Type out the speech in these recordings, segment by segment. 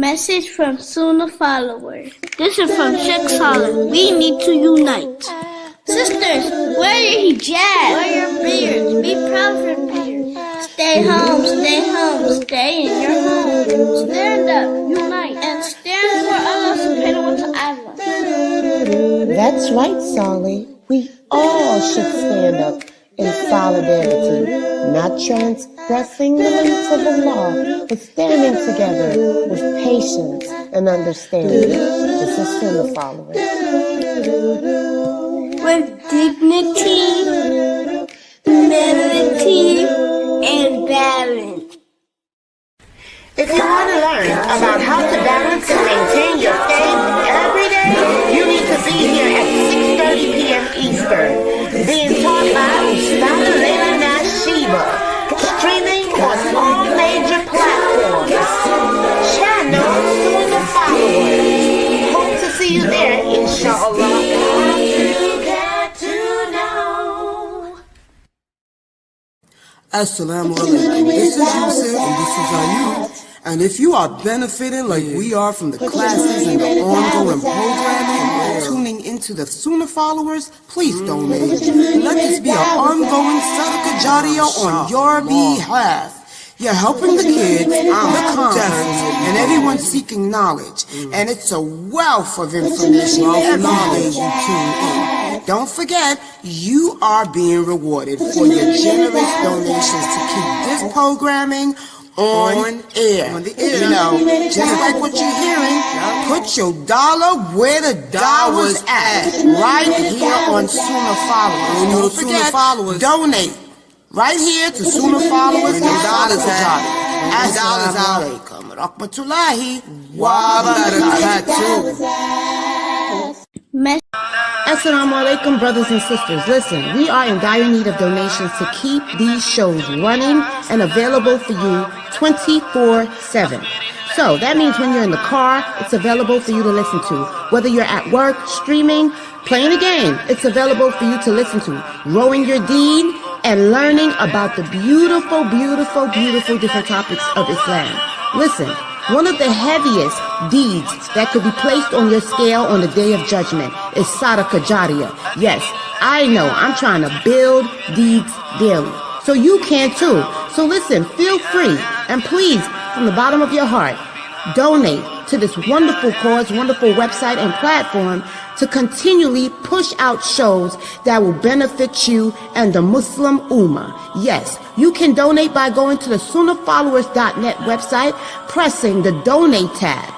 Message from Sunnah followers. This is from Sheikh Saleh. We need to unite. Sisters, wear your hijab. Wear your beards. Be proud of your beards. Stay home, stay in your home. Stand up, unite, and stand for Allah subhanahu wa ta'ala. That's right, Saleh. We all should stand up in solidarity, not transgressing the limits of Allah, but standing together with patience and understanding. This is Sunnah followers. With dignity, humility, and balance. If you want to learn about how to balance and maintain your faith every day, you need to be here at 6:30 p.m. Eastern, being taught by Ustadha Laila Nasheeba, streaming on all major platforms. Channel Sunnah Followers. Hope to see you there, inshallah. Assalamu alaikum. This is Yusuf and this is Ayub. And if you are benefiting like we are from the classes and the ongoing programming, tuning into the Sunnah followers, please donate. Let this be an ongoing sadaqah jariyah on your behalf. You're helping the kids, the converts, and everyone seeking knowledge. And it's a wealth of information every day you tune in. Don't forget, you are being rewarded for your generous donations to keep this programming on air. You know, just like what you're hearing, put your dollar where the dollar's at, right here on Sunnah Followers. Don't forget, donate right here to Sunnah Followers. Assalamu alaikum rahmatullahi wa barakatuh. Assalamu alaikum, brothers and sisters. Listen, we are in dire need of donations to keep these shows running and available for you 24/7. So that means when you're in the car, it's available for you to listen to. Whether you're at work, streaming, playing a game, it's available for you to listen to. Rowing your deen and learning about the beautiful, beautiful, beautiful different topics of Islam. Listen, one of the heaviest deeds that could be placed on your scale on the Day of Judgment is sadaqah jariyah. Yes, I know, I'm trying to build deeds daily. So you can too. So listen, feel free, and please, from the bottom of your heart, donate to this wonderful cause, wonderful website and platform to continually push out shows that will benefit you and the Muslim Ummah. Yes, you can donate by going to the SunnahFollowers.net website, pressing the Donate tab.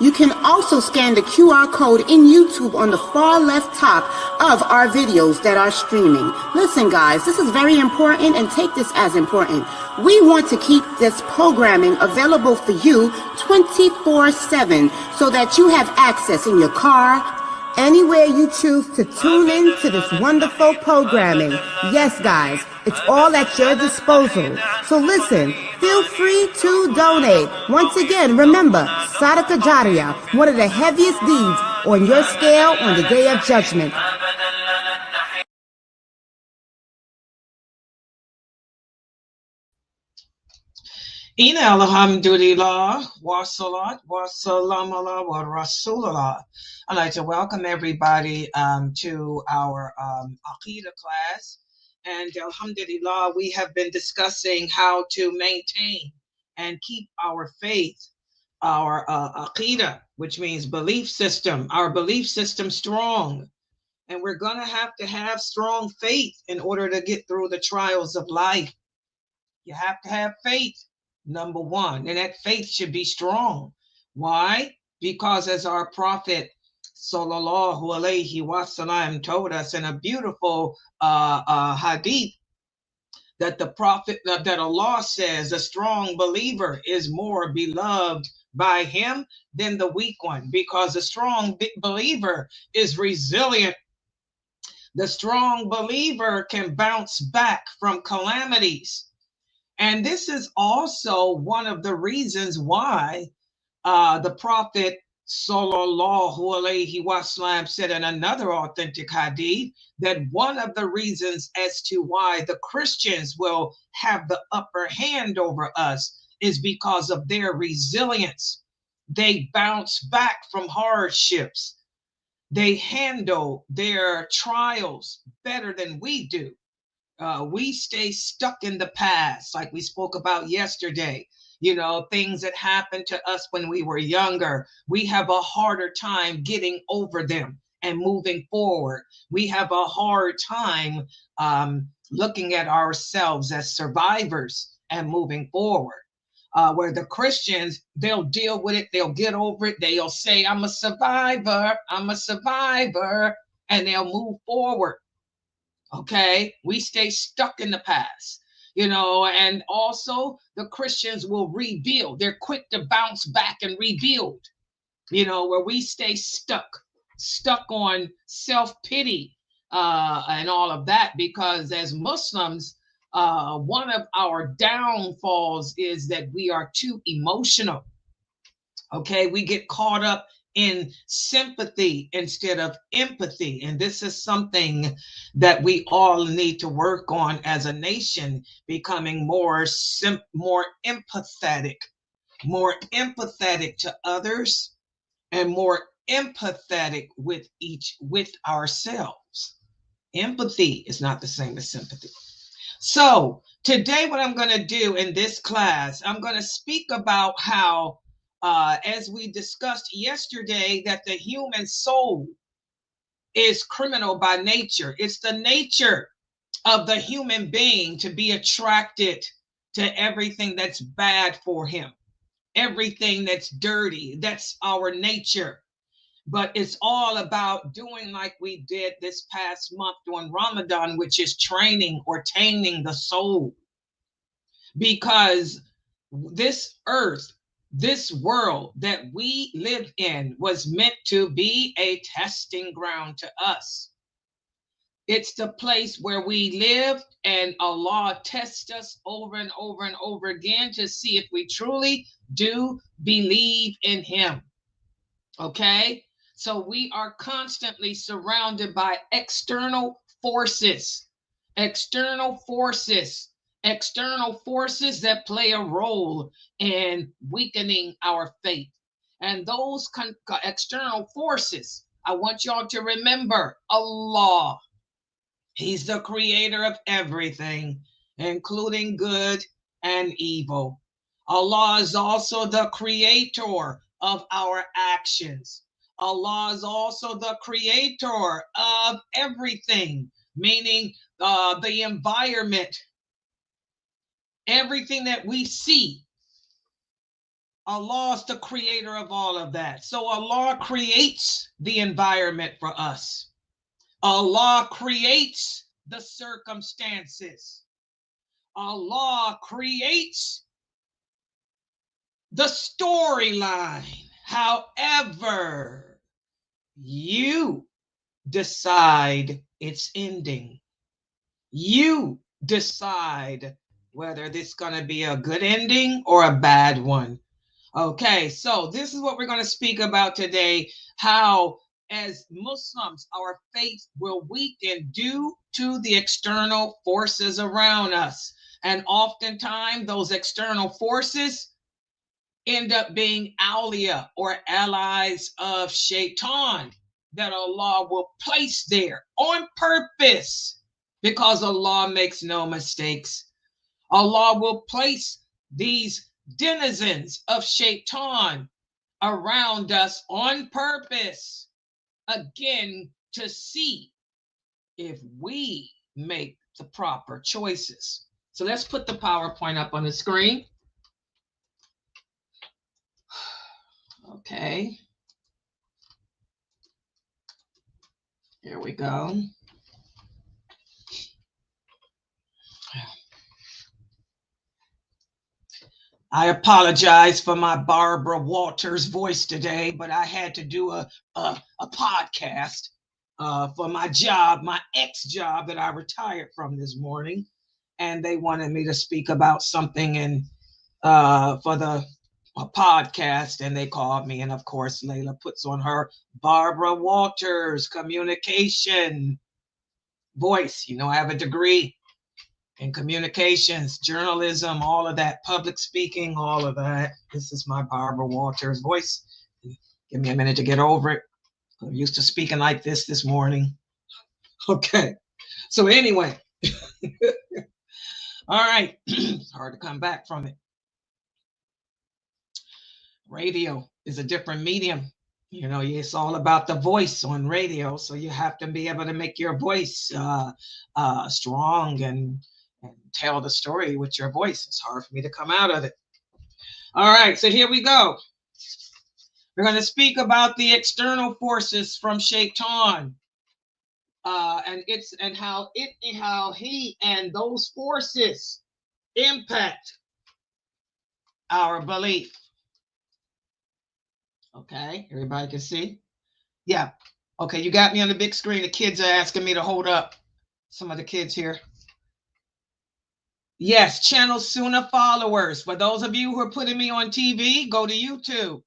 You can also scan the QR code in YouTube on the far left top of our videos that are streaming. Listen, guys, this is very important, and take this as important. We want to keep this programming available for you 24/7 so that you have access in your car, anywhere you choose to tune in to this wonderful programming. Yes, guys, it's all at your disposal. So listen, feel free to donate. Once again, remember, sadaqah jariyah, one of the heaviest deeds on your scale on the Day of Judgment. Ina alhamdulillah wa salat wa salam ala wa rasulullah. I'd like to welcome everybody to our Aqeedah class. And alhamdulillah, we have been discussing how to maintain and keep our faith, our Aqeedah, which means belief system, our belief system strong. And we're going to have strong faith in order to get through the trials of life. You have to have faith. Number one, and that faith should be strong. Why? Because as our Prophet sallallahu alaihi wasallam told us in a beautiful hadith, that the Prophet, that Allah says a strong believer is more beloved by him than the weak one, because a strong believer is resilient. The strong believer can bounce back from calamities. And this is also one of the reasons why the Prophet sallallahu alaihi wasallam said in another authentic hadith that one of the reasons as to why the Christians will have the upper hand over us is because of their resilience. They bounce back from hardships. They handle their trials better than we do. We stay stuck in the past, like we spoke about yesterday. You know, things that happened to us when we were younger. We have a harder time getting over them and moving forward. We have a hard time looking at ourselves as survivors and moving forward. Where the Christians, they'll deal with it, they'll get over it, they'll say, I'm a survivor, and they'll move forward. Okay, we stay stuck in the past, you know, and also the Christians will rebuild. They're quick to bounce back and rebuild, you know, where we stay stuck on self-pity and all of that, because as Muslims, one of our downfalls is that we are too emotional. Okay, we get caught up in sympathy instead of empathy. And this is something that we all need to work on as a nation, becoming more empathetic to others, and more empathetic with ourselves. Empathy is not the same as sympathy. So today, what I'm going to do in this class, I'm going to speak about how, as we discussed yesterday, that the human soul is criminal by nature. It's the nature of the human being to be attracted to everything that's bad for him, everything that's dirty. That's our nature. But it's all about doing like we did this past month during Ramadan, which is training or taming the soul. Because this earth, this world that we live in was meant to be a testing ground to us. It's the place where we live, and Allah tests us over and over and over again to see if we truly do believe in Him. Okay? So we are constantly surrounded by external forces that play a role in weakening our faith. And those external forces, I want y'all to remember Allah. He's the creator of everything, including good and evil. Allah is also the creator of our actions. Allah is also the creator of everything, meaning the environment, everything that we see. Allah is the creator of all of that. So Allah creates the environment for us. Allah creates the circumstances. Allah creates the storyline. However, you decide its ending. You decide whether this is going to be a good ending or a bad one. Okay, so this is what we're going to speak about today, how as Muslims, our faith will weaken due to the external forces around us. And oftentimes those external forces end up being awliya or allies of Shaytan that Allah will place there on purpose, because Allah makes no mistakes. Allah will place these denizens of Shaytan around us on purpose, again, to see if we make the proper choices. So let's put the PowerPoint up on the screen. Okay. Here we go. I apologize for my Barbara Walters voice today, but I had to do a podcast for my job, my ex-job that I retired from this morning. And they wanted me to speak about something and for the podcast, and they called me. And of course, Laila puts on her Barbara Walters communication voice. You know, I have a degree and communications, journalism, all of that, public speaking, all of that. This is my Barbara Walters voice. Give me a minute to get over it. I'm used to speaking like this morning. Okay. So anyway, all right. It's hard to come back from it. Radio is a different medium. You know, it's all about the voice on radio. So you have to be able to make your voice strong and tell the story with your voice. It's hard for me to come out of it. All right, so here we go. We're going to speak about the external forces from Shaytan, and how he and those forces impact our belief. Okay, everybody can see? Yeah. Okay, you got me on the big screen. The kids are asking me to hold up. Some of the kids here. Yes, channel SunnahFollowers. For those of you who are putting me on TV, go to YouTube.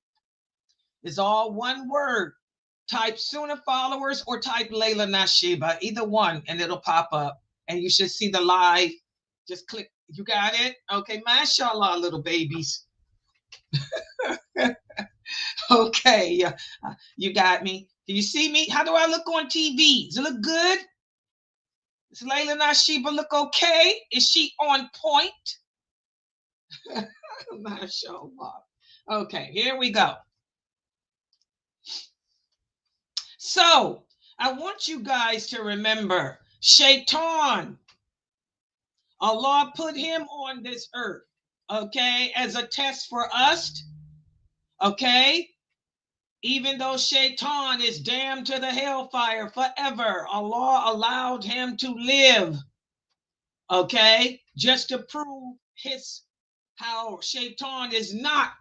It's all one word. Type SunnahFollowers or type Laila Nasheeba, either one, and it'll pop up. And you should see the live. Just click. You got it? Okay, mashallah, little babies. Okay, you got me. Can you see me? How do I look on TV? Does it look good? Does Laila Nasheeba look okay? Is she on point? Mashallah. Okay, here we go. So I want you guys to remember Shaytan. Allah put him on this earth, okay, as a test for us, okay? Even though Shaytan is damned to the hellfire forever, Allah allowed him to live, okay, just to prove how Shaytan is not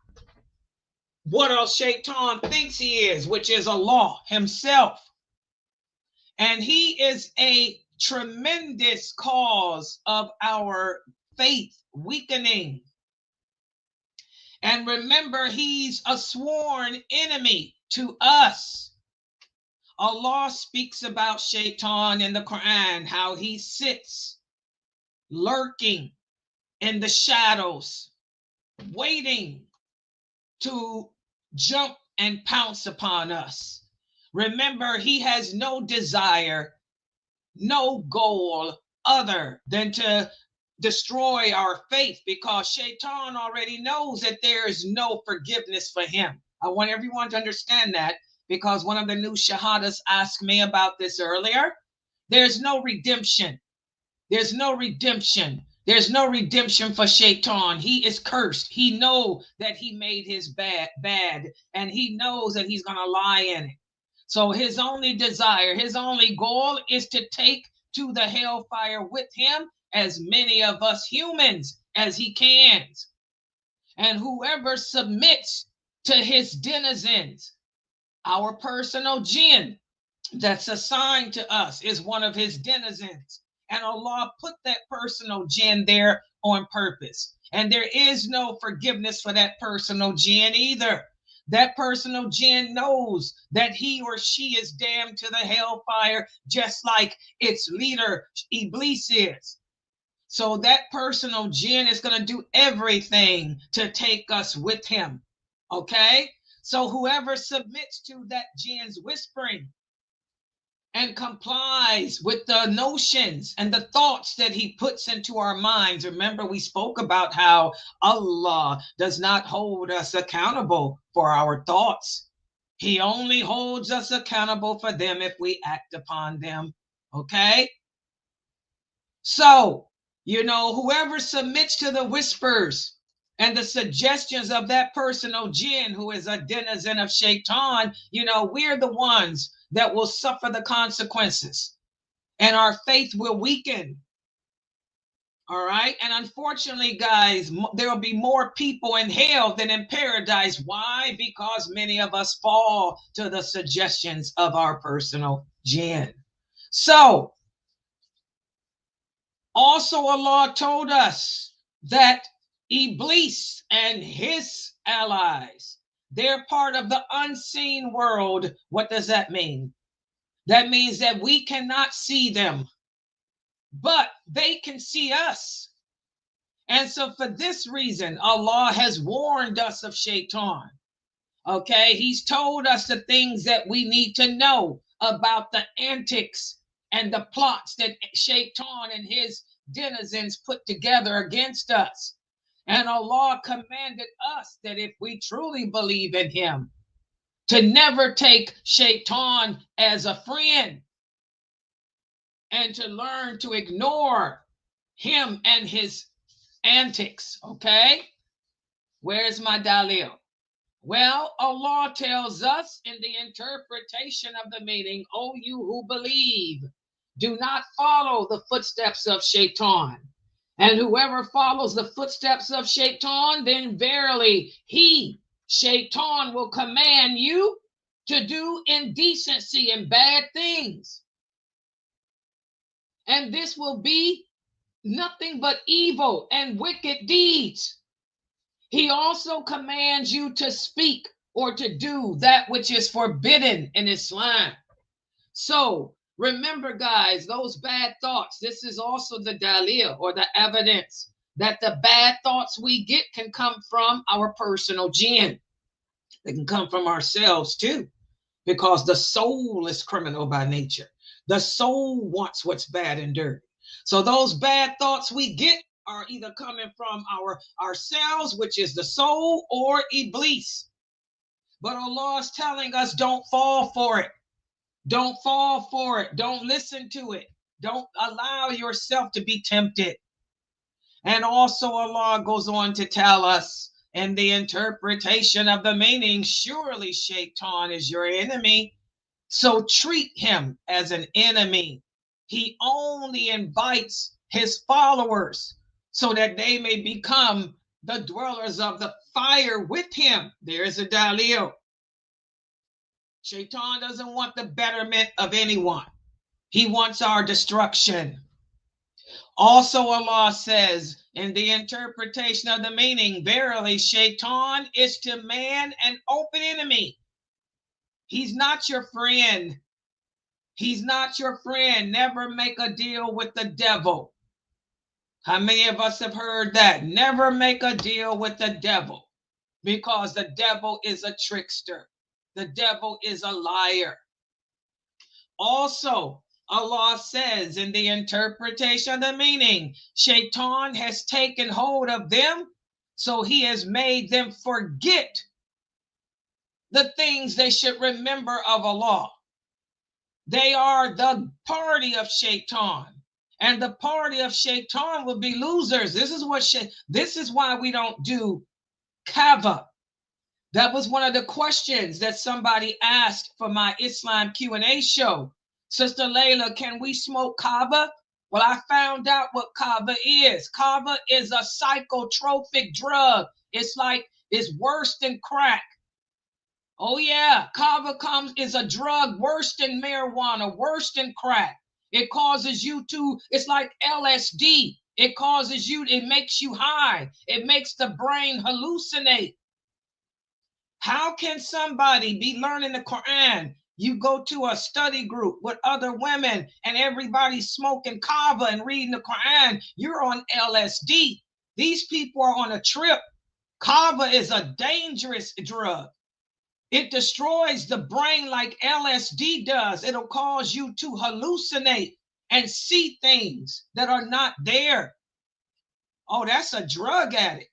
what a Shaytan thinks he is, which is Allah himself. And he is a tremendous cause of our faith weakening. And remember, he's a sworn enemy to us. Allah speaks about Shaytan in the Quran, how he sits lurking in the shadows, waiting to jump and pounce upon us. Remember, he has no desire, no goal other than to destroy our faith, because Shaytan already knows that there is no forgiveness for him. I want everyone to understand that, because one of the new shahadas asked me about this earlier. There's no redemption. There's no redemption. There's no redemption for Shaytan. He is cursed. He knows that he made his bad, and he knows that he's going to lie in it. So his only desire, his only goal is to take to the hellfire with him as many of us humans as he can. And whoever submits to his denizens, our personal jinn that's assigned to us is one of his denizens. And Allah put that personal jinn there on purpose. And there is no forgiveness for that personal jinn either. That personal jinn knows that he or she is damned to the hellfire, just like its leader, Iblis, is. So that personal jinn is going to do everything to take us with him. Okay? So whoever submits to that jinn's whispering and complies with the notions and the thoughts that he puts into our minds. Remember, we spoke about how Allah does not hold us accountable for our thoughts. He only holds us accountable for them if we act upon them. Okay? So, whoever submits to the whispers and the suggestions of that personal jinn who is a denizen of Shaytan, we're the ones that will suffer the consequences, and our faith will weaken. All right. And unfortunately, guys, there will be more people in hell than in paradise. Why? Because many of us fall to the suggestions of our personal jinn. So also Allah told us that Iblis and his allies, they're part of the unseen world. What does that mean? That means that we cannot see them. but they can see us. And so for this reason, Allah has warned us of Shaytan. Okay, he's told us the things that we need to know about the antics and the plots that Shaytan and his denizens put together against us. And Allah commanded us that if we truly believe in him, to never take Shaytan as a friend and to learn to ignore him and his antics. Okay, where's my dalil? Well, Allah tells us in the interpretation of the meaning, O you who believe, do not follow the footsteps of Shaitan. And whoever follows the footsteps of Shaitan, then verily he, Shaitan, will command you to do indecency and bad things. And this will be nothing but evil and wicked deeds. He also commands you to speak or to do that which is forbidden in Islam. So remember, guys, those bad thoughts, this is also the dalil or the evidence that the bad thoughts we get can come from our personal jinn. They can come from ourselves too, because the soul is criminal by nature. The soul wants what's bad and dirty. So those bad thoughts we get are either coming from ourselves, which is the soul, or Iblis. But Allah is telling us, don't fall for it. Don't fall for it. Don't listen to it. Don't allow yourself to be tempted. And also Allah goes on to tell us in the interpretation of the meaning, surely Shaitan is your enemy. So treat him as an enemy. He only invites his followers so that they may become the dwellers of the fire with him. There's a dalil. Shaitan doesn't want the betterment of anyone. He wants our destruction. Also, Allah says in the interpretation of the meaning, verily, Shaitan is to man an open enemy. He's not your friend. He's not your friend. Never make a deal with the devil. How many of us have heard that? Never make a deal with the devil, because the devil is a trickster. The devil is a liar. Also, Allah says in the interpretation of the meaning, Shaitan has taken hold of them, so he has made them forget the things they should remember of Allah. They are the party of Shaitan. And the party of Shaitan will be losers. This is why we don't do kava. That was one of the questions that somebody asked for my Islam Q&A show. Sister Laila, can we smoke kava? Well, I found out what kava is. Kava is a psychotropic drug. It's worse than crack. Oh yeah, kava is a drug worse than marijuana, worse than crack. It causes you it's like LSD. It makes you high. It makes the brain hallucinate. How can somebody be learning the Quran? You go to a study group with other women and everybody's smoking kava and reading the Quran. You're on LSD. These people are on a trip. Kava is a dangerous drug. It destroys the brain like LSD does. It'll cause you to hallucinate and see things that are not there. Oh, that's a drug addict.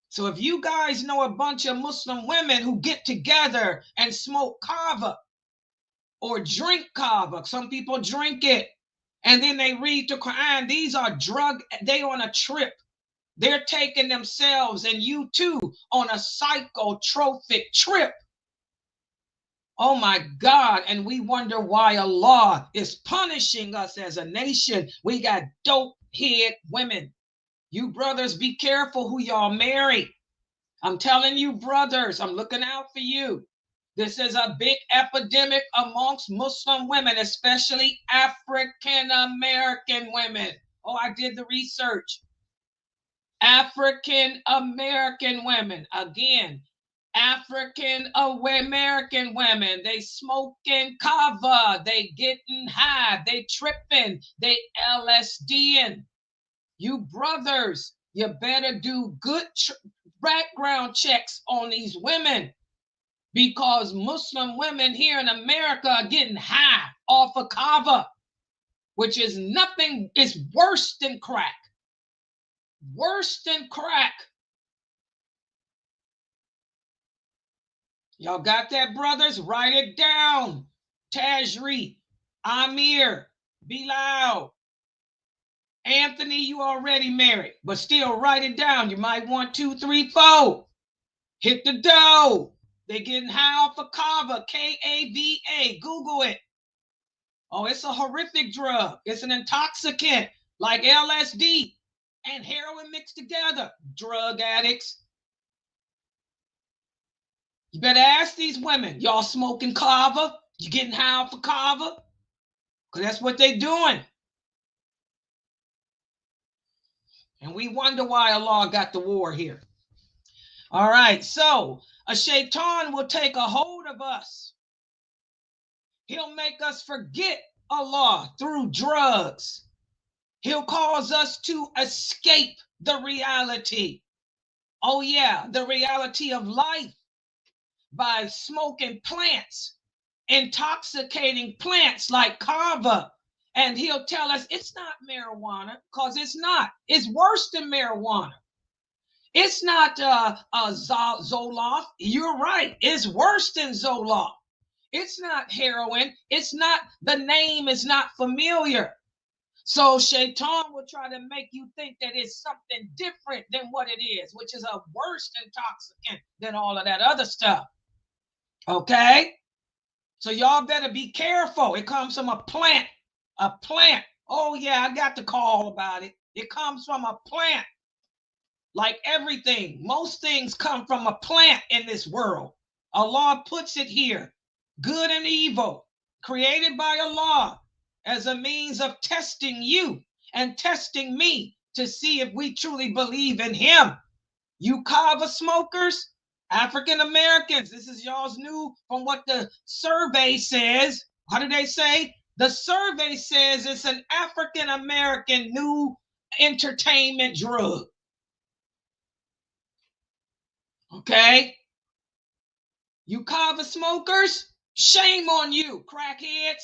So if you guys know a bunch of Muslim women who get together and smoke kava or drink kava, some people drink it, and then they read the Quran, these are they on a trip. They're taking themselves and you too on a psychotropic trip. Oh my God, and we wonder why Allah is punishing us as a nation. We got dope head women. You brothers, be careful who y'all marry. I'm telling you, brothers, I'm looking out for you. This is a big epidemic amongst Muslim women, especially African American women. Oh, I did the research. African American women. Again, African American women, they smoking kava, they getting high, they tripping, they LSDing. You brothers, you better do good background checks on these women, because Muslim women here in America are getting high off of kava, which is nothing, it's worse than crack. Worse than crack. Y'all got that, brothers? Write it down. Tajri, Amir, Bilal, Anthony, you already married, but still write it down. You might want 2, 3, 4. Hit the dough. They getting high off of kava, K-A-V-A. Google it. Oh, it's a horrific drug. It's an intoxicant like LSD and heroin mixed together. Drug addicts. You better ask these women, y'all smoking kava? You getting high off of kava? Because that's what they doing. And we wonder why Allah got the war here. All right, so a shaitan will take a hold of us. He'll make us forget Allah through drugs. He'll cause us to escape the reality. Oh yeah, the reality of life, by smoking plants, intoxicating plants like kava. And he'll tell us it's not marijuana, because it's not. It's worse than marijuana. It's not Zoloft. You're right. It's worse than Zoloft. It's not heroin. It's not, the name is not familiar. So Shaitan will try to make you think that it's something different than what it is, which is a worse intoxicant than all of that other stuff. Okay? So y'all better be careful. It comes from a plant. A plant. Oh yeah, I got the call about it. It comes from a plant. Like everything, most things come from a plant in this world. Allah puts it here. Good and evil, created by Allah as a means of testing you and testing me to see if we truly believe in Him. You kava smokers, African Americans, this is y'all's new from what the survey says. How do they say? The survey says it's an African American new entertainment drug. Okay? You kava smokers, shame on you, crackheads.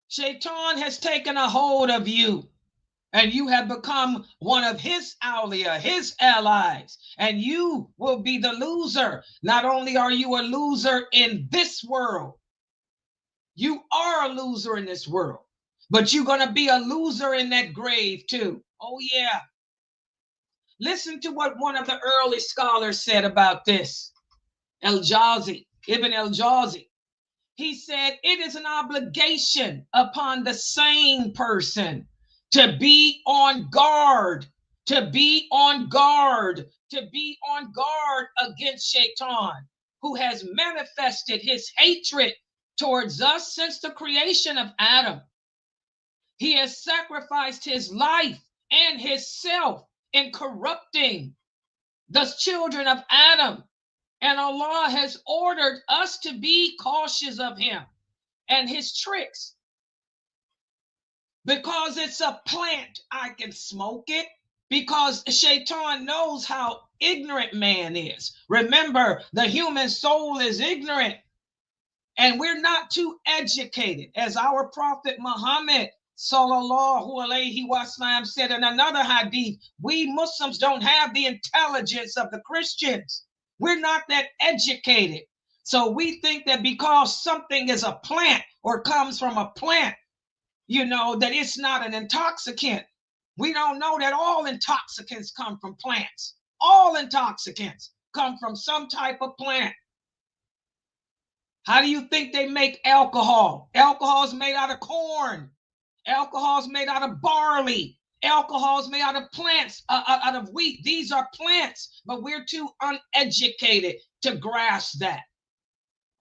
Shaitan has taken a hold of you, and you have become one of his awliya, his allies, and you will be the loser. Not only are you a loser in this world, you are a loser in this world, but you're going to be a loser in that grave too. Oh yeah. Listen to what one of the early scholars said about this. Ibn al-Jawzi. He said, it is an obligation upon the sane person to be on guard, to be on guard, to be on guard against Shaitan, who has manifested his hatred towards us since the creation of Adam. He has sacrificed his life and his self in corrupting the children of Adam. And Allah has ordered us to be cautious of him and his tricks. Because it's a plant, I can smoke it. Because Shaitan knows how ignorant man is. Remember, the human soul is ignorant. And we're not too educated. As our Prophet Muhammad sallallahu alayhi wasallam said in another hadith, we Muslims don't have the intelligence of the Christians. We're not that educated. So we think that because something is a plant or comes from a plant, that it's not an intoxicant. We don't know that all intoxicants come from plants. All intoxicants come from some type of plant. How do you think they make alcohol? Alcohol is made out of corn. Alcohol is made out of barley. Alcohol is made out of plants, out of wheat. These are plants, but we're too uneducated to grasp that.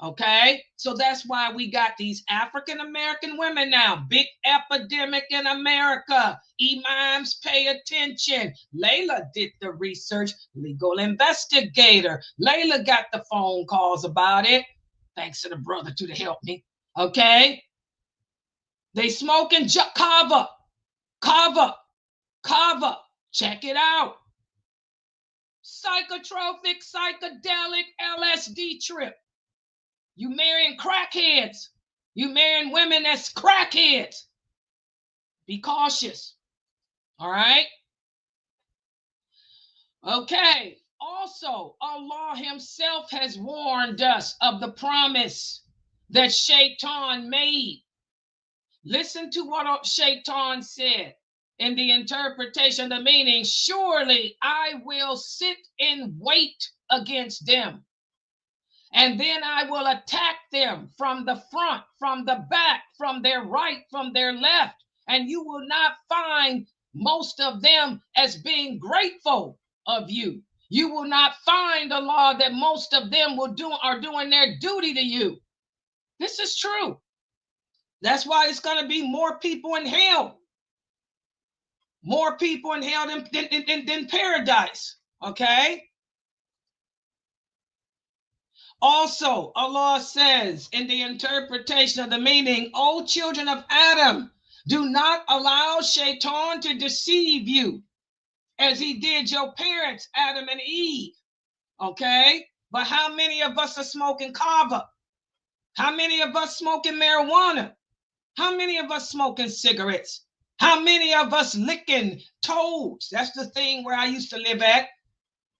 Okay, so that's why we got these African American women now. Big epidemic in America. Imams, pay attention. Layla did the research, legal investigator. Layla got the phone calls about it. Thanks to the brother to help me. Okay, they smoking kava. Check it out. Psychotropic, psychedelic, LSD trip. You marrying crackheads. You marrying women that's crackheads. Be cautious. All right? Okay. Also, Allah himself has warned us of the promise that Shaytan made. Listen to what Shaytan said in the interpretation, the meaning, surely I will sit in wait against them. And then I will attack them from the front, from the back, from their right, from their left. And you will not find most of them as being grateful of you. You will not find, Allah, that most of them are doing their duty to you. This is true. That's why it's going to be more people in hell. More people in hell than paradise. Okay? Also, Allah says in the interpretation of the meaning, O children of Adam, do not allow Shaitan to deceive you as he did your parents, Adam and Eve. Okay? But how many of us are smoking kava? How many of us smoking marijuana? How many of us smoking cigarettes? How many of us licking toads? That's the thing where I used to live at.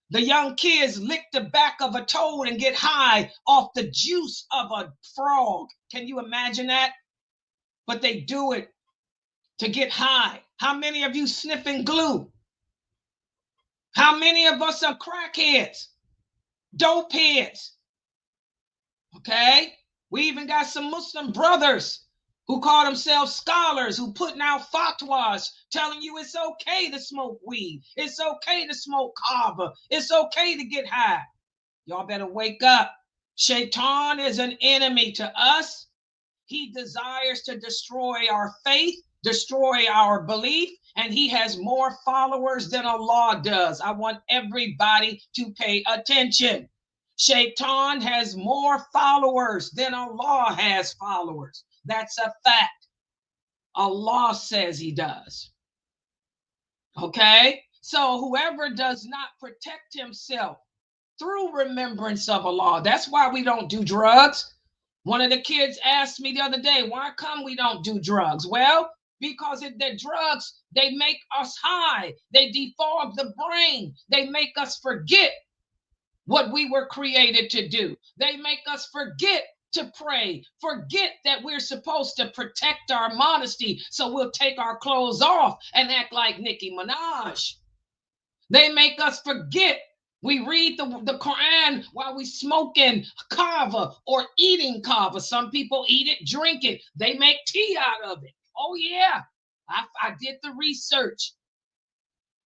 The young kids lick the back of a toad and get high off the juice of a frog. Can you imagine that? But they do it to get high. How many of you sniffing glue? How many of us are crackheads? Dope heads? Okay? We even got some Muslim brothers who call themselves scholars, who putting out fatwas telling you it's okay to smoke weed. It's okay to smoke kava. It's okay to get high. Y'all better wake up. Shaitan is an enemy to us. He desires to destroy our faith, destroy our belief, and he has more followers than Allah does. I want everybody to pay attention. Shaitan has more followers than Allah has followers. That's a fact. Allah says he does. Okay? So whoever does not protect himself through remembrance of Allah, that's why we don't do drugs. One of the kids asked me the other day, why come we don't do drugs? Well, because the drugs, they make us high. They defog the brain. They make us forget what we were created to do. They make us forget to pray, forget that we're supposed to protect our modesty, so we'll take our clothes off and act like Nicki Minaj. They make us forget. We read the Quran while we smoking kava or eating kava. Some people eat it, drink it. They make tea out of it. Oh yeah, I did the research.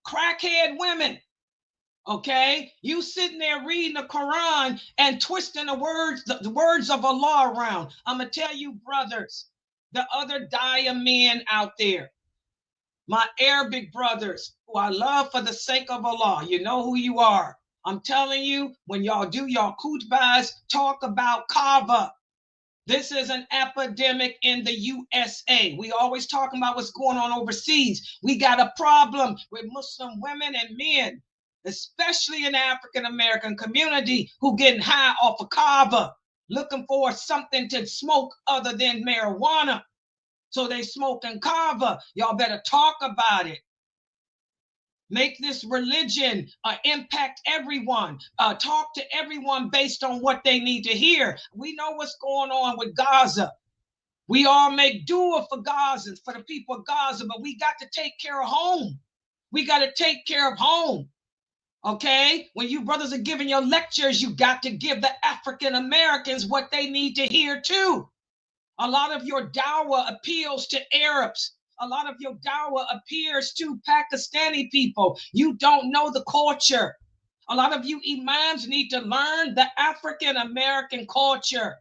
Crackhead women. Okay, you sitting there reading the Quran and twisting the words of Allah around. I'm gonna tell you, brothers, the other Daya men out there, my Arabic brothers, who I love for the sake of Allah, you know who you are. I'm telling you, when y'all do y'all khutbahs, talk about kava. This is an epidemic in the USA. We always talking about what's going on overseas. We got a problem with Muslim women and men, especially in the African American community, who getting high off of kava, looking for something to smoke other than marijuana. So they smoking kava. Y'all better talk about it. Make this religion impact everyone. Talk to everyone based on what they need to hear. We know what's going on with Gaza. We all make dua for Gaza, for the people of Gaza, but we got to take care of home. We got to take care of home. Okay, when you brothers are giving your lectures, you got to give the African Americans what they need to hear too. A lot of your dawah appeals to Arabs. A lot of your dawah appears to Pakistani people. You don't know the culture. A lot of you imams need to learn the African American culture,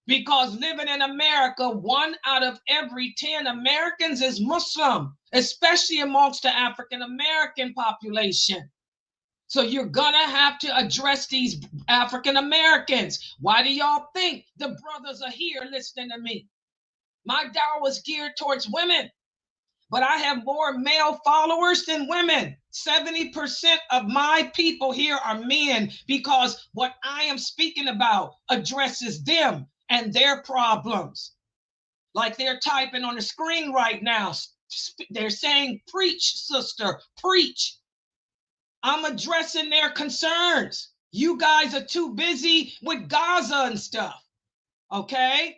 because living in America, 1 out of every 10 Americans is Muslim, especially amongst the African American population. So you're gonna have to address these African Americans. Why do y'all think the brothers are here listening to me? My dawah is geared towards women, but I have more male followers than women. 70% of my people here are men, because what I am speaking about addresses them and their problems. Like they're typing on the screen right now. They're saying, preach, sister, preach. I'm addressing their concerns. You guys are too busy with Gaza and stuff, okay?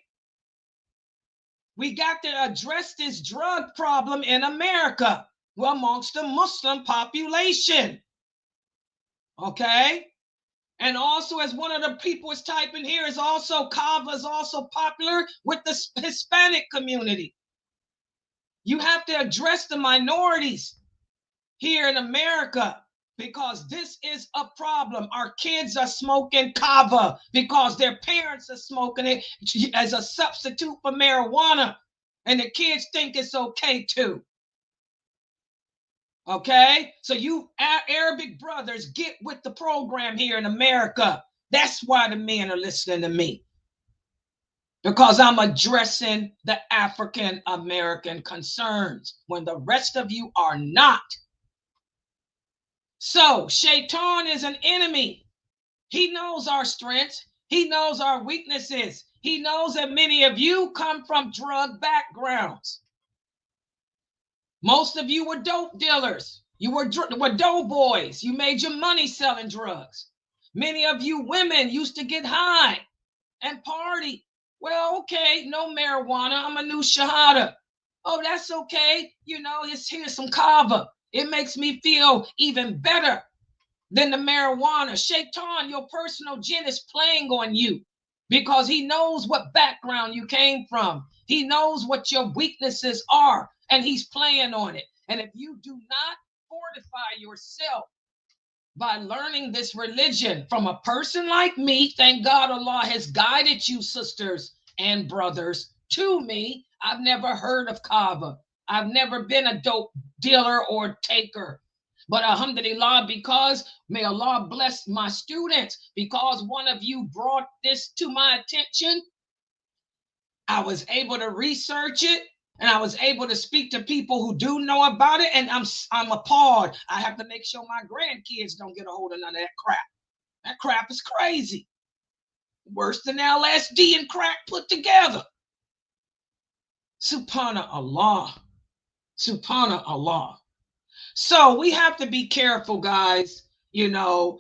We got to address this drug problem in America amongst the Muslim population, okay? And also, as one of the people is typing here, is also Kava is also popular with the Hispanic community. You have to address the minorities here in America, because this is a problem. Our kids are smoking kava because their parents are smoking it as a substitute for marijuana, and the kids think it's okay too. Okay, so you Arabic brothers, get with the program here in America. That's why the men are listening to me, because I'm addressing the African American concerns when the rest of you are not. So Shaytan is an enemy. He knows our strengths. He knows our weaknesses. He knows that many of you come from drug backgrounds. Most of you were dope dealers. You were dope boys. You made your money selling drugs. Many of you women used to get high and party. Well, okay, no marijuana. I'm a new shahada. Oh, that's okay. You know, here's some kava. It makes me feel even better than the marijuana. Shaitan, your personal jinn, is playing on you, because he knows what background you came from. He knows what your weaknesses are, and he's playing on it. And if you do not fortify yourself by learning this religion from a person like me, thank God Allah has guided you, sisters and brothers, to me. I've never heard of kava. I've never been a dope dealer or taker. But alhamdulillah, because may Allah bless my students, because one of you brought this to my attention, I was able to research it, and I was able to speak to people who do know about it, and I'm appalled. I have to make sure my grandkids don't get a hold of none of that crap. That crap is crazy. Worse than LSD and crack put together. Subhanallah. Subhanallah. So we have to be careful, guys. Shaitan,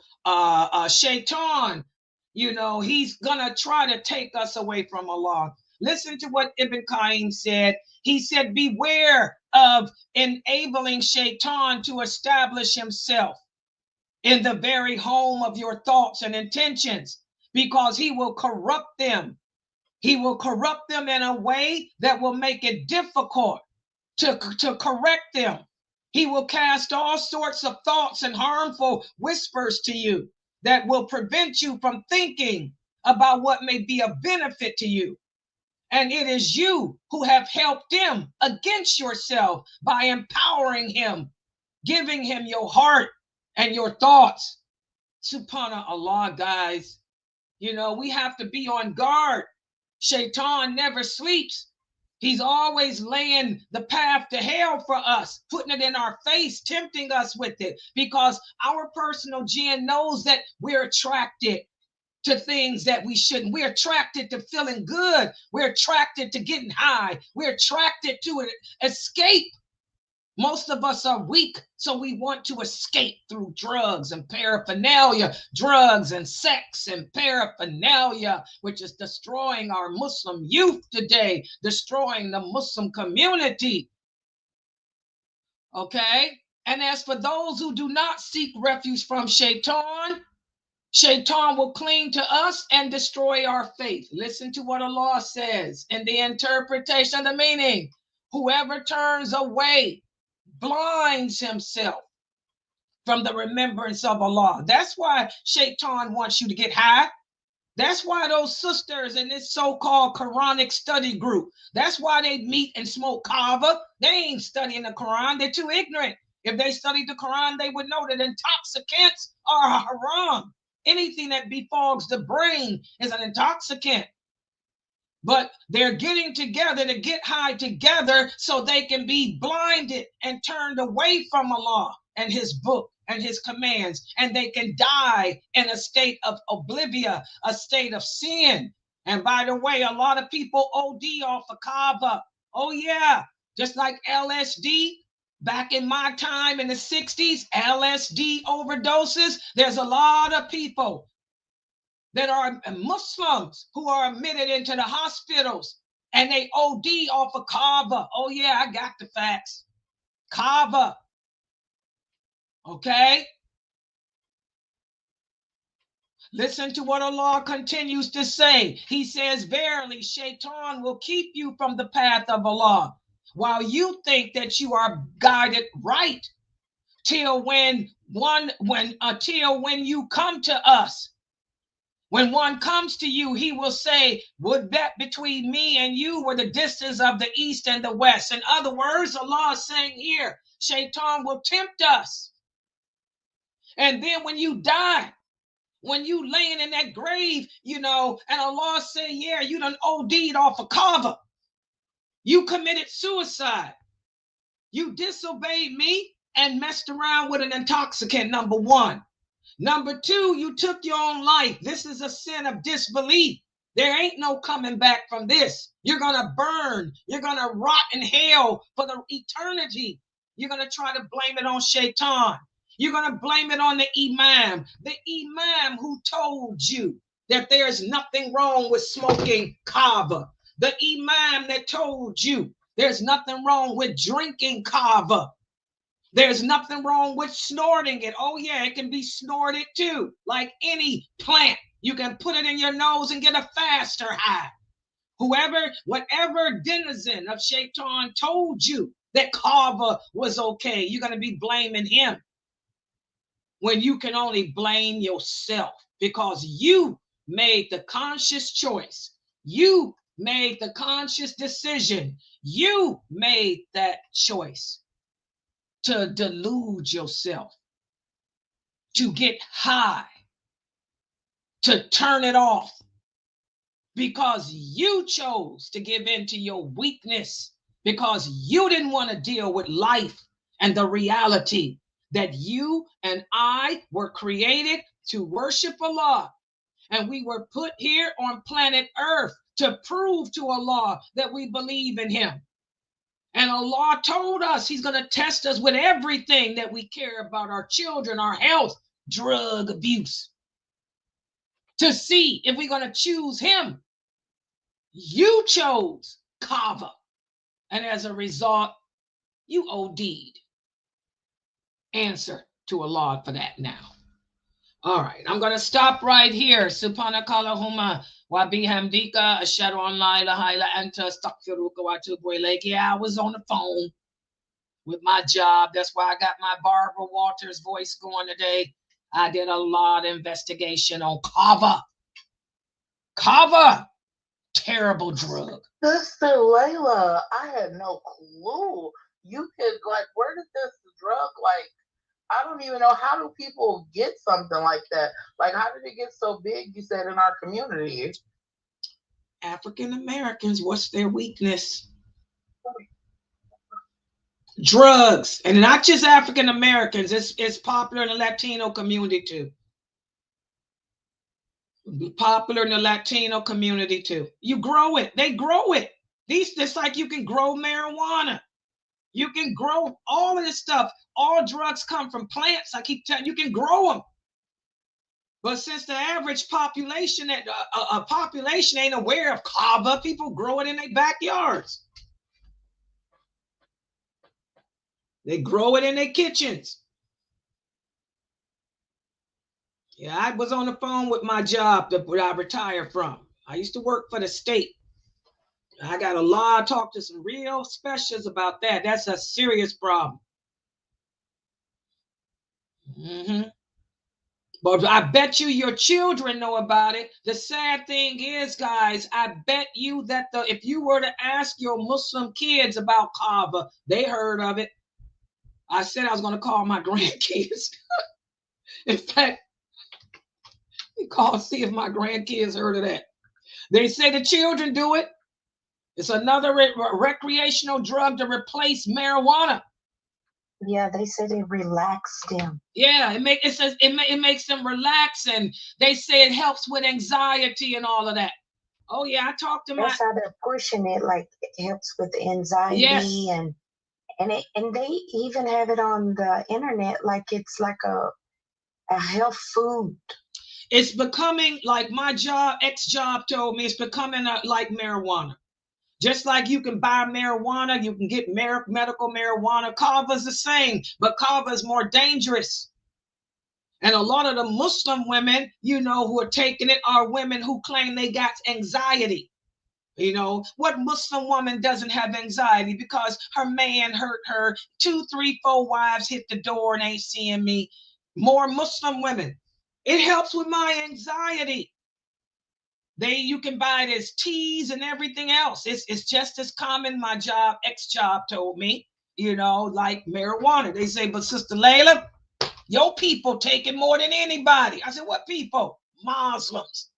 he's gonna try to take us away from Allah. Listen to what Ibn Qayyim said. He said, beware of enabling Shaitan to establish himself in the very home of your thoughts and intentions, because he will corrupt them. He will corrupt them in a way that will make it difficult to correct them. He will cast all sorts of thoughts and harmful whispers to you that will prevent you from thinking about what may be of benefit to you. And it is you who have helped him against yourself by empowering him, giving him your heart and your thoughts. Subhanallah, guys. We have to be on guard. Shaitan never sleeps. He's always laying the path to hell for us, putting it in our face, tempting us with it, because our personal jinn knows that we're attracted to things that we shouldn't. We're attracted to feeling good. We're attracted to getting high. We're attracted to escape. Most of us are weak, so we want to escape through drugs and paraphernalia, drugs and sex and paraphernalia, which is destroying our Muslim youth today, destroying the Muslim community. Okay? And as for those who do not seek refuge from Shaitan, Shaitan will cling to us and destroy our faith. Listen to what Allah says in the interpretation of the meaning. Whoever turns away blinds himself. from the remembrance of Allah. That's why Shaitan wants you to get high. That's why those sisters in this so-called Quranic study group, that's why they meet and smoke kava. They ain't studying the Quran. They're too ignorant. If they studied the Quran, they would know that intoxicants are haram. Anything that befogs the brain is an intoxicant. But they're getting together to get high together so they can be blinded and turned away from Allah and his book and his commands, and they can die in a state of oblivion, a state of sin. And by the way, a lot of people OD off of kava. Oh yeah, just like LSD. Back in my time in the 60s, LSD overdoses. There's a lot of people that are Muslims who are admitted into the hospitals and they OD off of kava. Oh yeah, I got the facts. Kava. Okay? Listen to what Allah continues to say. He says, verily, Shaitan will keep you from the path of Allah, while you think that you are guided right, until when you come to us. When one comes to you, he will say, would that between me and you were the distance of the east and the west. In other words, Allah is saying here, Shaitan will tempt us. And then when you die, when you laying in that grave, and Allah say, yeah, you done OD'd off a kava. You committed suicide. You disobeyed me and messed around with an intoxicant, number one. Number two, you took your own life. This is a sin of disbelief. There ain't no coming back from this. You're going to burn. You're going to rot in hell for the eternity. You're going to try to blame it on Shaitan. You're going to blame it on the Imam who told you that there's nothing wrong with smoking kava. The Imam that told you there's nothing wrong with drinking kava. There's nothing wrong with snorting it. Oh yeah, it can be snorted too. Like any plant, you can put it in your nose and get a faster high. Whatever denizen of Shaitan told you that kava was okay, you're going to be blaming him, when you can only blame yourself, because you made the conscious choice. You made the conscious decision. You made that choice to delude yourself, to get high, to turn it off, because you chose to give in to your weakness, because you didn't want to deal with life and the reality that you and I were created to worship Allah. And we were put here on planet Earth to prove to Allah that we believe in him. And Allah told us he's going to test us with everything that we care about, our children, our health, drug abuse, to see if we're going to choose him. You chose kava. And as a result, you OD'd. Answer to Allah for that now. All right, I'm going to stop right here. Subhanakallahumma wa bihamdika ashhadu an la ilaha illa anta astaghfiruka wa atubu ilayk. Yeah, I was on the phone with my job. That's why I got my Barbara Walters voice going today. I did a lot of investigation on kava. Kava, terrible drug. Sister Layla, I had no clue. You could, where did this drug, I don't even know, how do people get something like that? How did it get so big, you said, in our community? African Americans, what's their weakness? Drugs. And not just African Americans, it's popular in the Latino community too. Popular in the Latino community too. You grow it. They grow it. It's like you can grow marijuana. You can grow all of this stuff. All drugs come from plants. I keep telling you, you can grow them. But since the average population, population ain't aware of kava, people grow it in their backyards. They grow it in their kitchens. Yeah, I was on the phone with my job that I retired from. I used to work for the state. I got a lot, talk to some real specialists about that. That's a serious problem. Mm-hmm. But I bet you your children know about it. The sad thing is, guys, I bet you that if you were to ask your Muslim kids about Kaaba, they heard of it. I said I was going to call my grandkids. In fact, see if my grandkids heard of that. They say the children do it. It's another recreational drug to replace marijuana. Yeah, they said it relaxed them. Yeah, it makes them relax, and they say it helps with anxiety and all of that. Oh yeah, I talked to That's how they're pushing it. Like it helps with anxiety, yes. and they even have it on the internet. Like it's like a health food. It's becoming like my ex-job told me. It's becoming like marijuana. Just like you can buy marijuana, you can get medical marijuana. Kava's the same, but kava is more dangerous. And a lot of the Muslim women, who are taking it are women who claim they got anxiety. What Muslim woman doesn't have anxiety because her man hurt her, 2, 3, 4 wives hit the door and ain't seeing me. More Muslim women. It helps with my anxiety. You can buy it as teas and everything else. It's just as common. My ex-job told me, like marijuana. They say, but Sister Laila, your people take it more than anybody. I said, what people? Muslims.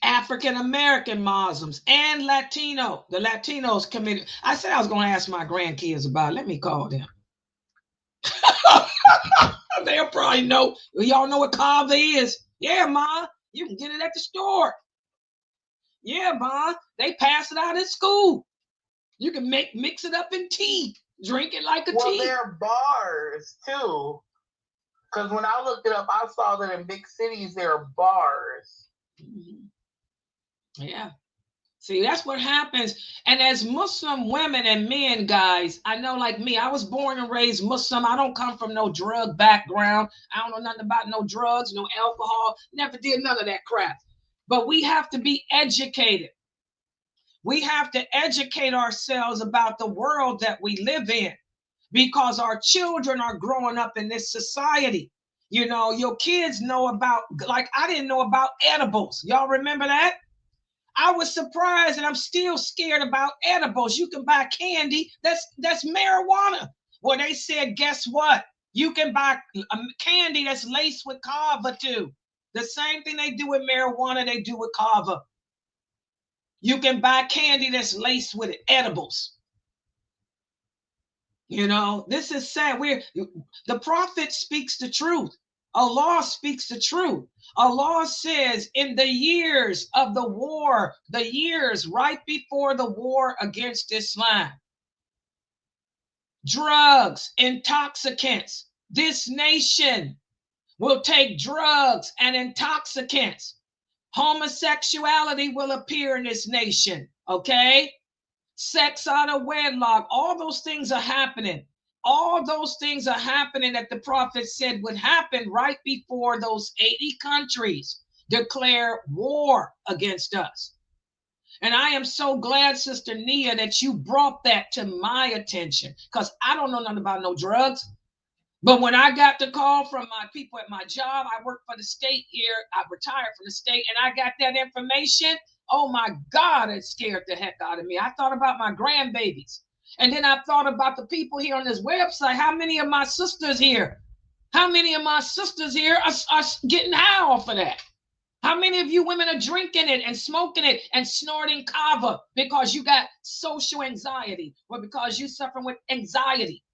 African-American Muslims and Latino. The Latinos committed. I said I was going to ask my grandkids about it. Let me call them. They'll probably know. Y'all know what kava is? Yeah, Ma. You can get it at the store. Yeah, Ma. They pass it out at school. You can mix it up in tea. Drink it like a tea. Well, there are bars, too. Because when I looked it up, I saw that in big cities, there are bars. Mm-hmm. Yeah. See, that's what happens. And as Muslim women and men, guys, I know like me, I was born and raised Muslim. I don't come from no drug background. I don't know nothing about no drugs, no alcohol. Never did none of that crap. But we have to be educated. We have to educate ourselves about the world that we live in because our children are growing up in this society. Your kids know about, like I didn't know about edibles. Y'all remember that? I was surprised, and I'm still scared about edibles. You can buy candy that's marijuana. Well, they said, guess what? You can buy candy that's laced with kava too. The same thing they do with marijuana, they do with kava. You can buy candy that's laced with it, edibles. This is sad. The prophet speaks the truth. Allah speaks the truth. Allah says in the years of the war, the years right before the war against Islam, drugs, intoxicants, this nation will take drugs and intoxicants. Homosexuality will appear in this nation, okay? Sex out of wedlock, all those things are happening. All those things are happening that the prophet said would happen right before those 80 countries declare war against us. And I am so glad, Sister Nia, that you brought that to my attention because I don't know nothing about no drugs. But when I got the call from my people at my job, I work for the state here. I retired from the state and I got that information. Oh my God, it scared the heck out of me. I thought about my grandbabies. And then I thought about the people here on this website. How many of my sisters here? How many of my sisters here are getting high off of that? How many of you women are drinking it and smoking it and snorting kava because you got social anxiety or because you're suffering with anxiety?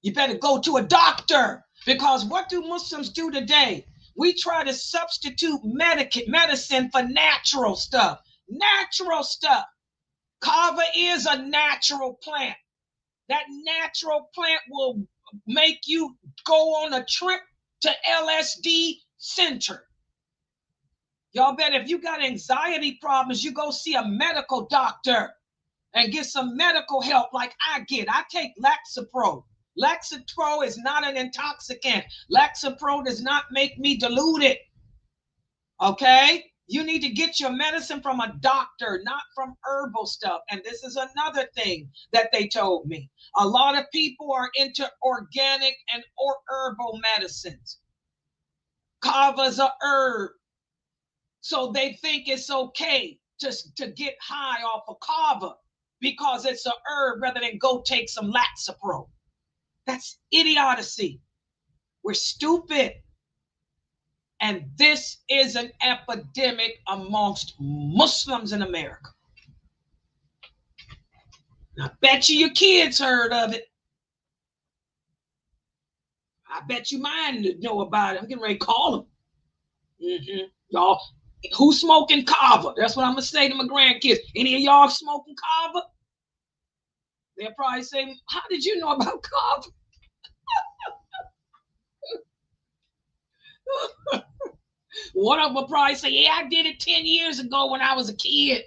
You better go to a doctor because what do Muslims do today? We try to substitute medicine for natural stuff. Natural stuff. Kava is a natural plant. That natural plant will make you go on a trip to LSD center. Y'all bet if you got anxiety problems, you go see a medical doctor and get some medical help like I get. I take Lexapro. Lexapro is not an intoxicant. Lexapro does not make me deluded. Okay? You need to get your medicine from a doctor, not from herbal stuff. And this is another thing that they told me. A lot of people are into organic and herbal medicines. Kava's a herb. So they think it's okay to get high off of kava because it's a herb rather than go take some Laxapro. That's idiocy. We're stupid. And this is an epidemic amongst Muslims in America. I bet you your kids heard of it. I bet you mine know about it. I'm getting ready to call them. Y'all, who's smoking kava? That's what I'm going to say to my grandkids. Any of y'all smoking kava? They'll probably say, how did you know about kava? One of them will probably say, yeah, I did it 10 years ago when I was a kid.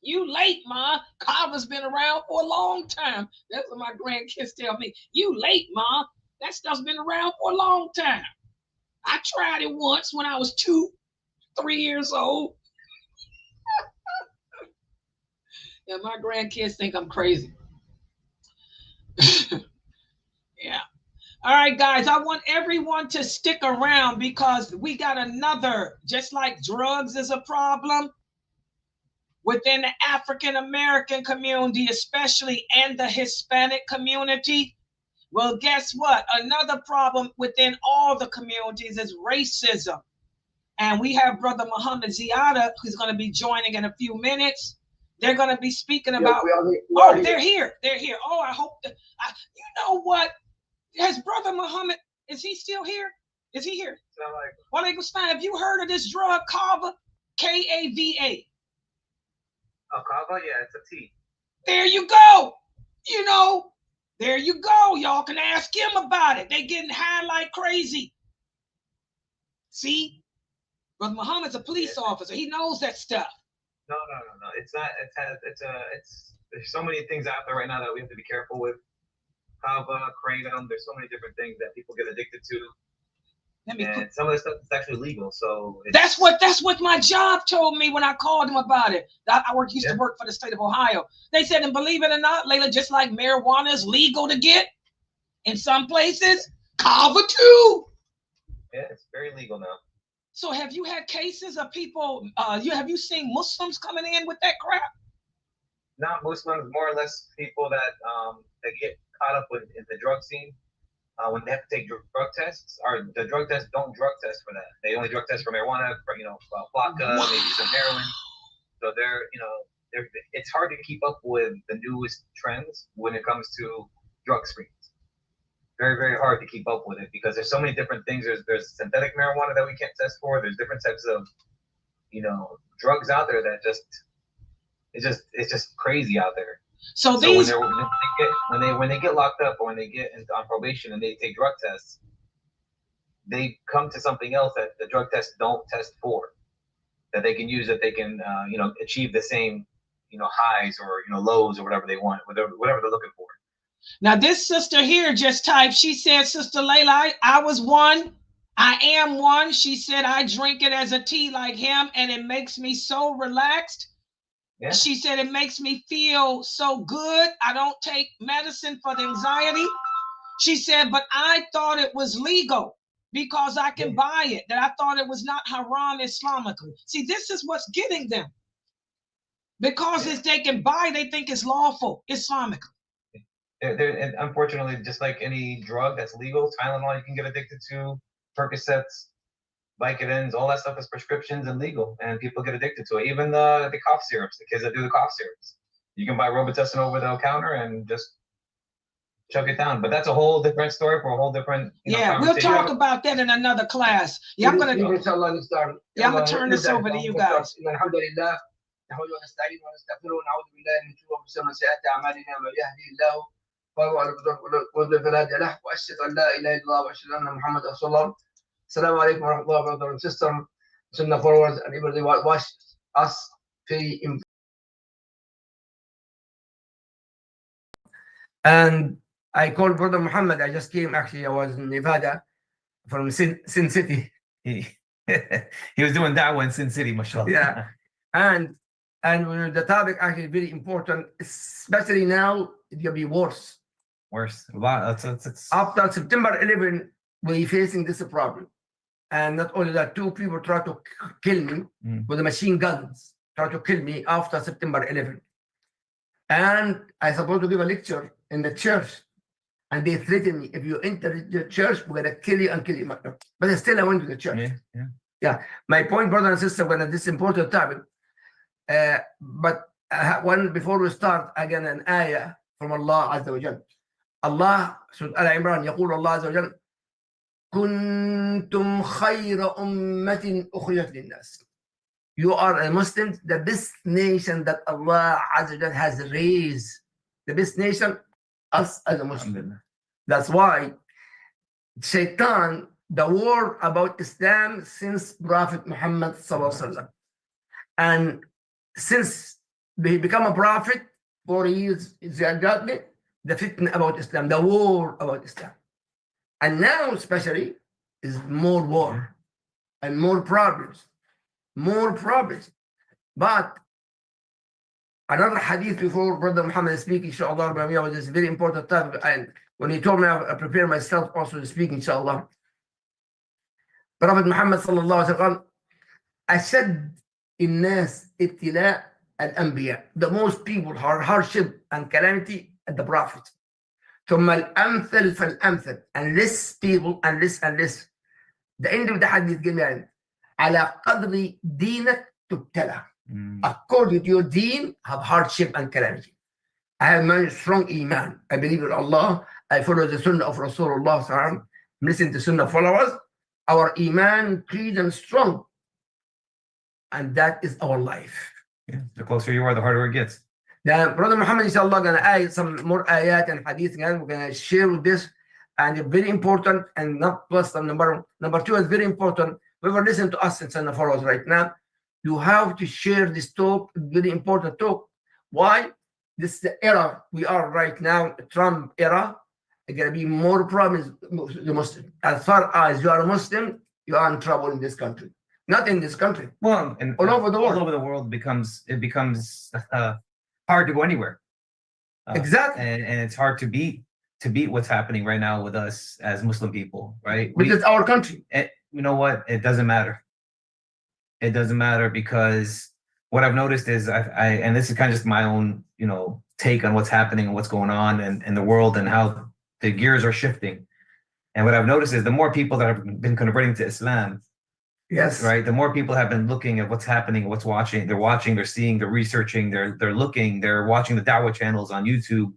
You late, Ma. Kava's been around for a long time. That's what my grandkids tell me. You late, Ma. That stuff's been around for a long time. I tried it once when I was 2, 3 years old. Yeah, my grandkids think I'm crazy. Yeah. All right, guys, I want everyone to stick around because we got another, just like drugs is a problem within the African American community, especially, and the Hispanic community. Well, guess what? Another problem within all the communities is racism. And we have Brother Mohammed Ziedeh, who's going to be joining in a few minutes. They're going to be speaking about, they're here. They're here. Oh, I hope that, you know what? Has Brother Muhammad, is he still here? Is he here? Walaikum salam. Have you heard of this drug, Kava? Kava? Oh, Kava? Yeah, it's a tea. There you go. You know, there you go. Y'all can ask him about it. They getting high like crazy. See? Brother Muhammad's a police officer. He knows that stuff. No. It's not, there's so many things out there right now that we have to be careful with. Kava, kratom, there's so many different things that people get addicted to. And some of the stuff is actually legal. So that's what my job told me when I called them about it. I used to work for the state of Ohio. They said, and believe it or not, Layla, just like marijuana is legal to get in some places, Kava too. Yeah, it's very legal now. So have you had cases of people, have you seen Muslims coming in with that crap? Not Muslims, more or less people that get caught up in the drug scene when they have to take drug tests. Or the drug tests don't drug test for that. They only drug test for marijuana, for flakka, maybe some heroin. So it's hard to keep up with the newest trends when it comes to drug screens. Very, very hard to keep up with it because there's so many different things. There's synthetic marijuana that we can't test for. There's different types of drugs out there that it's just crazy out there. So these when they get locked up or when they get on probation and they take drug tests, they come to something else that the drug tests don't test for, that they can use, that they can achieve the same highs or lows or whatever they want, whatever they're looking for. Now this sister here just typed. She said, Sister Laila, I was one. I am one. She said I drink it as a tea like him, and it makes me so relaxed. Yeah. She said it makes me feel so good. I don't take medicine for the anxiety. She said, but I thought it was legal because I can buy it, that I thought it was not haram Islamically. See, this is what's getting them. Because if they can buy, they think it's lawful Islamically. And unfortunately, just like any drug that's legal, Tylenol you can get addicted to, Percocets, Vicodins, all that stuff is prescriptions and legal, and people get addicted to it. Even the cough syrups, the kids that do the cough syrups, you can buy Robitussin over the counter and just chug it down. But that's a whole different story for a whole different. We'll talk about that in another class. Yeah, I'm gonna turn this over to you guys. Assalamu alaikum wa rahmatullahi wa barakatuh. Sister, SunnahFollowers, and everybody watch us. And I called Brother Muhammad. I just came, actually, I was in Nevada from Sin City. He was doing da'wah in Sin City, mashallah. Yeah, and the topic actually very important, especially now. It's gonna be worse. Worse. A lot. It's After September 11, we're facing this problem, and not only that, 2 people try to kill me with the machine guns. Try to kill me after September 11, and I supposed to give a lecture in the church, and they threatened me, if you enter the church, we're gonna kill you and kill you. But still, I went to the church. Yeah. My point, brother and sister, when this important topic. But one before we start, again, an ayah from Allah Azza wa Jal. Allah, Surah Al-Imran, يقول الله عز وجل كنتم خير أمة أخرجت للناس. You are a Muslim, the best nation that Allah Azza wa Jal has raised. The best nation, us as a Muslim. That's why Shaytan, the war about Islam since Prophet Muhammad sallallahu alaihi wasallam, and since he become a prophet, 4 years exactly, the fitna about Islam, the war about Islam, and now especially is more war and more problems. But another hadith before Brother Muhammad is speaking, inshallah, was this very important topic, and when he told me, I prepare myself also to speak, inshallah. Prophet Muhammad sallallahu alaihi wasallam, أشد الناس ابتلاء الأنبياء. The most people are hardship and calamity at the Prophet. ثم الأمثل فالأمثل, and less people and less and less. The end of the hadith جميعا على قدر دينك تبتلى. According to your deen, have hardship and calamity. I have my strong Iman. I believe in Allah. I follow the Sunnah of Rasulullah sallallahu alaihi wasallam. Listen to Sunnah followers. Our Iman clean and strong. And that is our life. Yeah. The closer you are, the harder it gets. Now, Brother Muhammad, inshallah, going to add some more ayat and hadith, and we're going to share with this. And it's very important, and not plus number 2 is very important. Whoever listen to us in SunnahFollowers right now, you have to share this talk, very important talk. Why? This is the era we are right now, Trump era. There's going to be more problems with the Muslim. As far as you are a Muslim, you are in trouble in this country. Not in this country. Well, and all over the world. All over the world becomes hard to go anywhere. Exactly. And it's hard to beat what's happening right now with us as Muslim people, right? Because it's our country. You know what? It doesn't matter. It doesn't matter, because what I've noticed is and this is kind of just my own, take on what's happening and what's going on in the world and how the gears are shifting. And what I've noticed is the more people that have been converting to Islam, yes, right, the more people have been looking at what's happening, what's watching. They're watching, they're seeing, they're researching, they're looking, they're watching the da'wah channels on YouTube,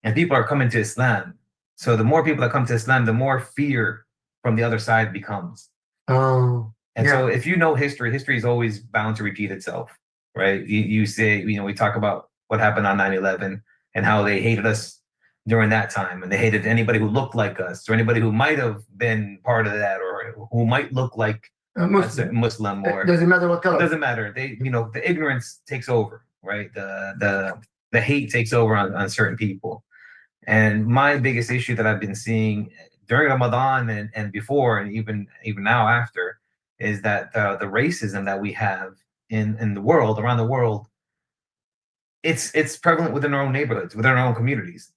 and people are coming to Islam. So the more people that come to Islam, the more fear from the other side becomes. Oh. And so if you know history is always bound to repeat itself, right? You say, we talk about what happened on 9/11 and how they hated us during that time, and they hated anybody who looked like us or anybody who might have been part of that or who might look like Muslim, or doesn't matter what color. It doesn't matter. The ignorance takes over, right? The hate takes over on certain people. And my biggest issue that I've been seeing during Ramadan and before, and even now after, is that the racism that we have in the world, around the world, it's prevalent within our own neighborhoods, within our own communities,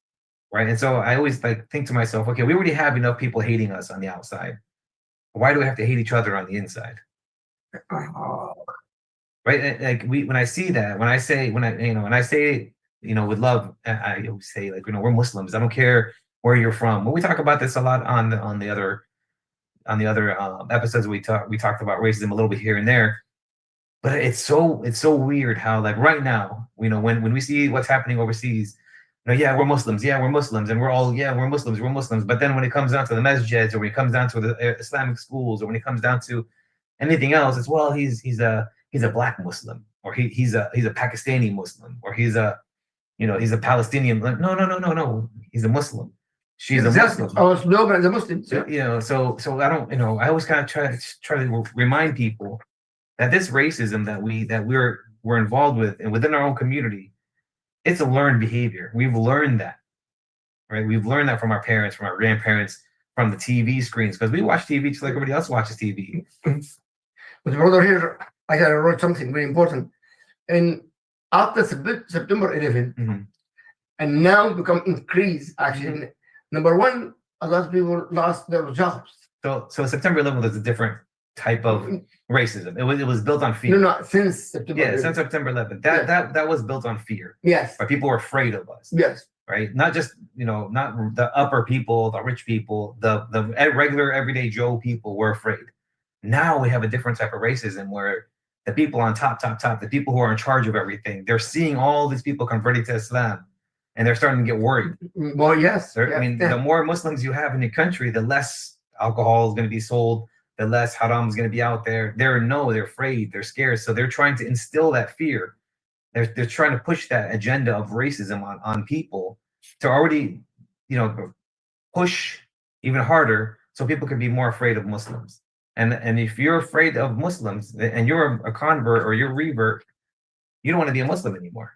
right? And so I always think to myself, okay, we already have enough people hating us on the outside. Why do we have to hate each other on the inside? Right? When I see that, when I say with love, I always say we're Muslims. I don't care where you're from. When we talk about this a lot on the other episodes, we talked about racism a little bit here and there. But it's so weird how right now, when we see what's happening overseas, we're Muslims, and we're all, we're Muslims. But then when it comes down to the masjids, or when it comes down to the Islamic schools, or when it comes down to anything else, it's he's a black Muslim, or he's a Pakistani Muslim, or he's a Palestinian. No, he's a Muslim. She's a Muslim. Our slogan is a Muslim. So I don't, I always kind of try to remind people that this racism that we're involved with and within our own community, it's a learned behavior. We've learned that, right? We've learned that from our parents, from our grandparents, from the TV screens, because we watch TV just like everybody else watches TV. But brother here, I wrote something very important. And after September 11, Mhm. and now become increased actually. Number one, a lot of people lost their jobs. So September 11th was a different type of racism. It was built on fear. No, since September. Yeah, 11. since September 11th. That was built on fear. Yes. Right? People were afraid of us. Yes. Right? Not just, not the upper people, the rich people, the regular everyday Joe people were afraid. Now we have a different type of racism where the people on top, the people who are in charge of everything, they're seeing all these people converting to Islam and they're starting to get worried. Well, yes. I mean, the more Muslims you have in your country, the less alcohol is going to be sold, the less haram is going to be out there. They're afraid, they're scared. So they're trying to instill that fear. They're trying to push that agenda of racism on people to already, push even harder so people can be more afraid of Muslims. And if you're afraid of Muslims and you're a convert or you're a revert, you don't want to be a Muslim anymore.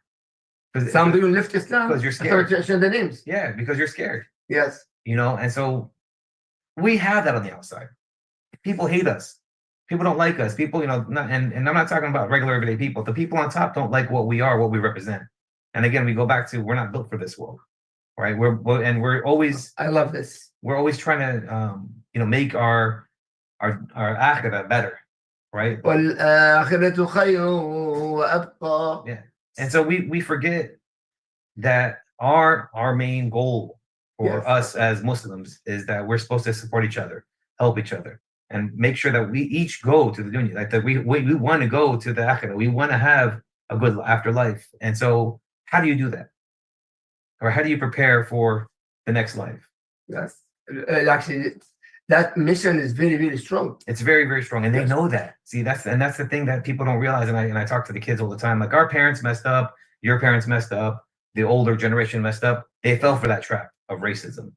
Some people left Islam because you're scared. The names. Yeah, because you're scared. Yes. And so we have that on the outside. People hate us. People don't like us. People, and I'm not talking about regular everyday people. The people on top don't like what we are, what we represent. And again, we go back to we're not built for this world, right? We're always. I love this. We're always trying to, make our Aqeedah better, right? Yeah. And so we forget that our main goal for us as Muslims is that we're supposed to support each other, help each other, and make sure that we each go to the dunya, like that we want to go to the Aqeedah. We want to have a good afterlife. And so how do you do that? Or how do you prepare for the next life? Yes. Actually, that mission is very, very strong. It's very, very strong. And they know that. See, that's the thing that people don't realize. And I talk to the kids all the time. Like, our parents messed up, your parents messed up, the older generation messed up. They fell for that trap of racism.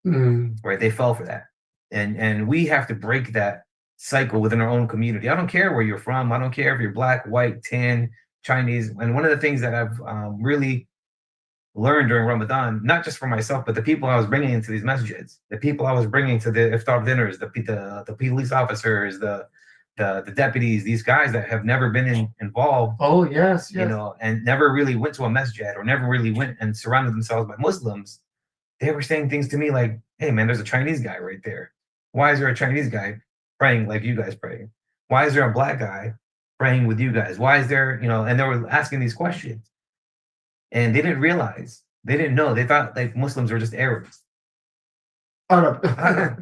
Right? They fell for that. And we have to break that cycle within our own community. I don't care where you're from. I don't care if you're black, white, tan, Chinese. And one of the things that I've really learned during Ramadan, not just for myself, but the people I was bringing into these masjids, the people I was bringing to the iftar dinners, the police officers, the deputies, these guys that have never been involved. Oh, yes. And never really went to a masjid or never really went and surrounded themselves by Muslims. They were saying things to me like, hey, man, there's a Chinese guy right there. Why is there a Chinese guy praying like you guys pray? Why is there a black guy praying with you guys? Why is there, and they were asking these questions. And they didn't realize, they didn't know. They thought like Muslims were just Arabs. Arab.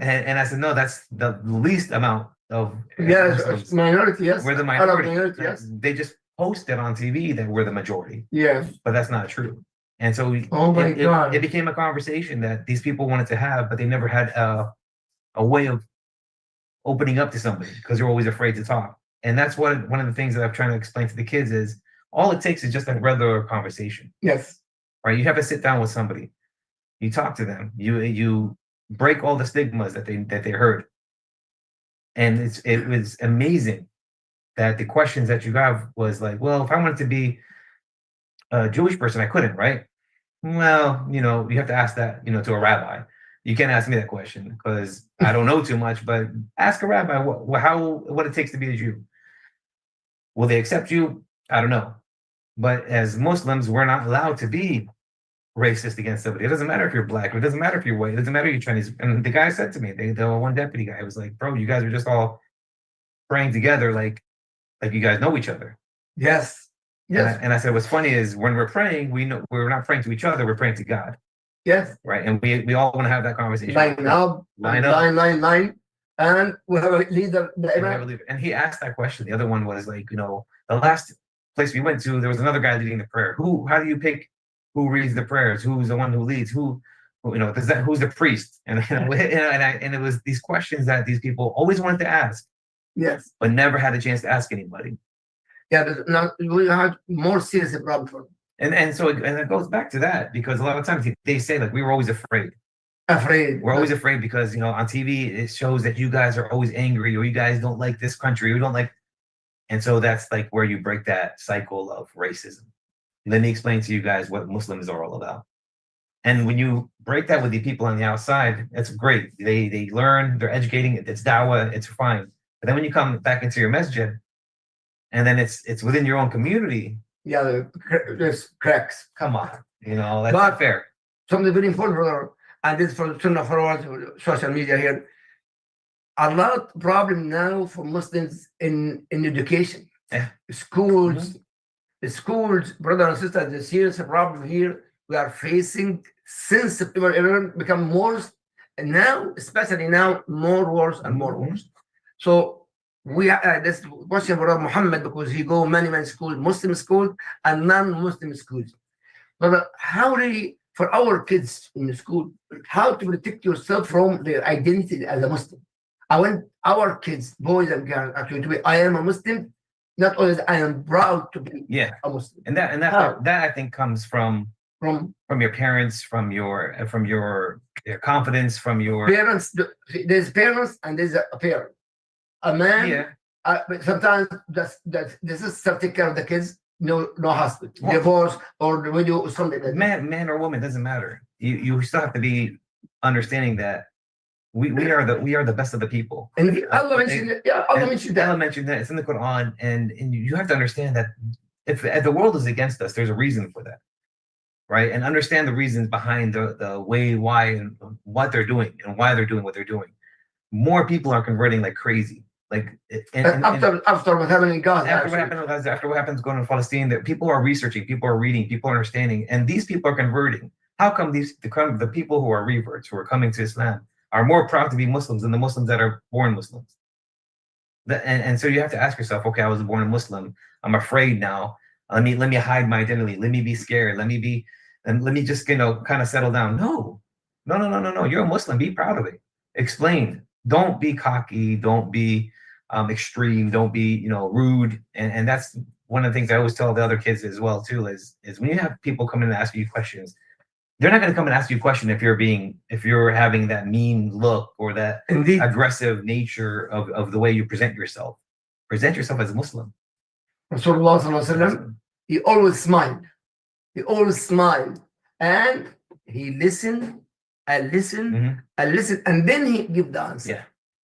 and I said, no, that's the least amount of Muslims. Minority, yes. We're the minority. Minority, yes. They just posted on TV that we're the majority. Yeah. But that's not true. And so it became a conversation that these people wanted to have, but they never had a way of opening up to somebody because they're always afraid to talk. And that's one of the things that I'm trying to explain to the kids is all it takes is just a regular conversation. Yes. Right? You have to sit down with somebody. You talk to them. You break all the stigmas that they heard. And it was amazing that the questions that you got was like, well, if I wanted to be a Jewish person, I couldn't, right? Well, you have to ask that, to a rabbi. You can't ask me that question because I don't know too much, but ask a rabbi what it takes to be a Jew. Will they accept you? I don't know. But as Muslims, we're not allowed to be racist against somebody. It doesn't matter if you're black. It doesn't matter if you're white. It doesn't matter if you're Chinese. And the guy said to me, the one deputy guy was like, bro, you guys are just all praying together like you guys know each other. Yes. Yes. And I said, what's funny is when we're praying, we know we're not praying to each other. We're praying to God. Yes. Right. And we all want to have that conversation. Line up. And we have a leader. And he asked that question. The other one was like, the last place we went to, there was another guy leading the prayer. How do you pick who reads the prayers? Who's the one who leads? Who's the priest? And and it was these questions that these people always wanted to ask. Yes. But never had a chance to ask anybody. Yeah, we had more serious problem for them. And so it goes back to that because a lot of times they say like we were always afraid. We're always afraid because on TV it shows that you guys are always angry or you guys don't like this country. We don't like. And so that's like where you break that cycle of racism. Let me explain to you guys what Muslims are all about. And when you break that with the people on the outside, that's great. They learn, they're educating, it's dawah, it's fine. But then when you come back into your masjid, and then it's within your own community. Yeah, there's cracks. Come on, that's But not fair. Something very important, brother, and this for Sunnah followers, social media here. A lot of problem now for Muslims in education, schools, schools, brother and sister. The serious problem here we are facing since September 11 become more, and now, especially now, more worse and more worse. So we this question for Muhammad, because he go many schools, Muslim schools and non-Muslim schools. But how really for our kids in the school, how to protect yourself from their identity as a Muslim? I want our kids, boys and girls, actually to be, I am a Muslim, not only that I am proud to be a Muslim. And that I think comes from your parents, from your confidence, from your parents. There's parents and there's a parent. A man, but sometimes this is to take care of the kids. No husband, divorce or the widow or something like that. Man or woman, doesn't matter. You still have to be understanding that we are the best of the people. And Allah mentioned it. Yeah, Allah mentioned that. Allah mentioned that. It's in the Quran, and you have to understand that if the world is against us, there's a reason for that, right? And understand the reasons behind the way, why, and what they're doing, and why they're doing what they're doing. More people are converting like crazy. Like after what happened in Gaza, after what happens going on in Palestine, that people are researching, people are reading, people are understanding, and these people are converting. How come the people who are reverts, who are coming to Islam, are more proud to be Muslims than the Muslims that are born Muslims? And so you have to ask yourself, okay, I was born a Muslim. I'm afraid now. Let me hide my identity. Let me be scared. Let me just kind of settle down. No. You're a Muslim. Be proud of it. Explain. Don't be cocky. Don't be extreme. Don't be rude. And that's one of the things I always tell the other kids as well too, is when you have people come in and ask you questions, they're not going to come and ask you a question if you're having that mean look or that aggressive nature of the way you present yourself. Present yourself as a Muslim. Rasulullah sallallahu alaihi wasallam, he always smiled. He always smiled, and he listened and listened and listened, and then he give the answer. Yeah,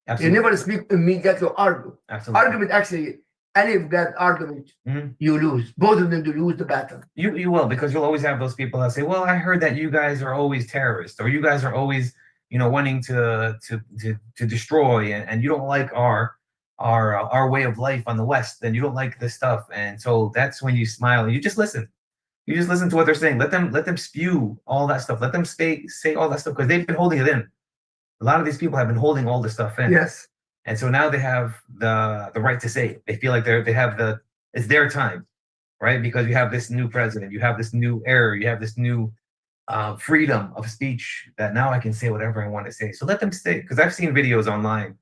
absolutely. He never speak immediately or argue. Absolutely. Argument, actually, any of that argument, you lose. Both of them to lose the battle. You will, because you'll always have those people that say, well, I heard that you guys are always terrorists, or you guys are always wanting to destroy, and you don't like our way of life on the West, and you don't like this stuff. And so that's when you smile and you just listen. You just listen to what they're saying. Let them spew all that stuff. Let them say all that stuff, because they've been holding it in. A lot of these people have been holding all this stuff in. Yes. And so now they have the right to say it. They feel like it's their time, right? Because you have this new president, you have this new era, you have this new freedom of speech that now I can say whatever I want to say. So let them say, because I've seen videos online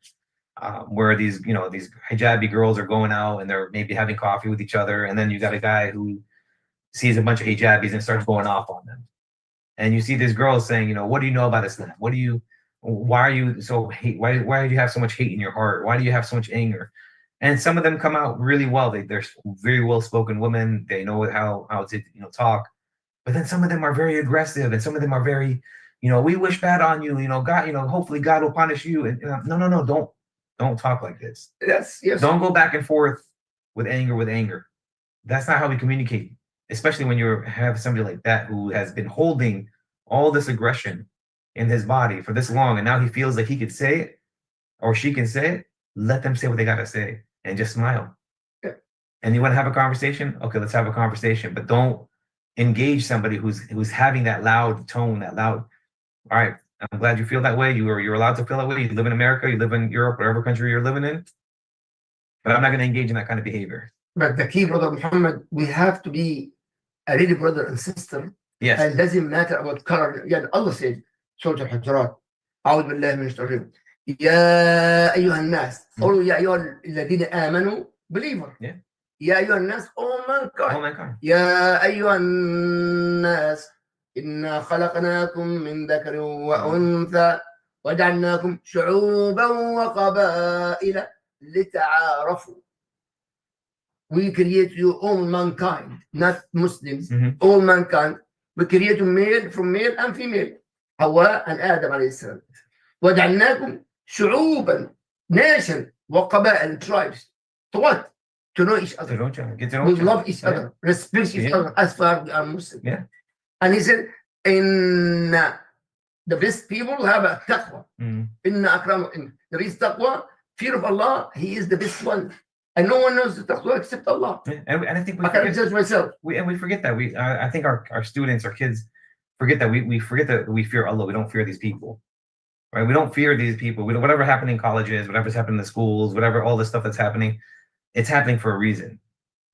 where these hijabi girls are going out and they're maybe having coffee with each other, and then you got a guy who sees a bunch of hijabis and starts going off on them. And you see this girl saying, what do you know about Islam? Why are you so hate? Why do you have so much hate in your heart? Why do you have so much anger? And some of them come out really well. They're very well-spoken women. They know how to talk. But then some of them are very aggressive, and some of them are very, we wish bad on you. God, hopefully God will punish you. And no, don't talk like this. Yes. Don't go back and forth with anger. That's not how we communicate. Especially when you have somebody like that who has been holding all this aggression in his body for this long, and now he feels like he could say it or she can say it. Let them say what they gotta say and just smile. Yeah. And you want to have a conversation? Okay, let's have a conversation, but don't engage somebody who's having that loud tone, that loud. All right, I'm glad you feel that way. You're allowed to feel that way. You live in America, you live in Europe, whatever country you're living in. But I'm not going to engage in that kind of behavior. But the key, Brother Muhammad, we have to be a really brother and sister. Yes. And it doesn't matter about color. Yeah, Allah said, Surah Al-Hujurat, أعوذ بالله من الشيطان الرجيم. يا أيها الناس, قولوا يا أيها الذين آمنوا, believer. Yeah. يا أيها الناس, all mankind. All mankind. يا أيها الناس, إنا خلقناكم من ذكر وأنثى وجعلناكم شعوبا وقبائل لتعارفوا. We create you all mankind, not Muslims, all mankind. We create male from male and female. Hawa and Adam alayhi salam. وجعلناكم شعوبا, nation, وقبائل tribes. To what? To know each other. Get to know We each other. love each other, respect each other as far as we are Muslim. Yeah. And he said, in the best people have a taqwa. Inna akram, there is taqwa, fear of Allah, he is the best one. And no one knows the taqwa except Allah. Yeah. And I think I can judge myself. We forget that. I think our students, our kids forget that we forget that we fear Allah. We don't fear these people. Right? We don't fear these people. Whatever happened in colleges, whatever's happened in the schools, whatever, all the stuff that's happening, it's happening for a reason.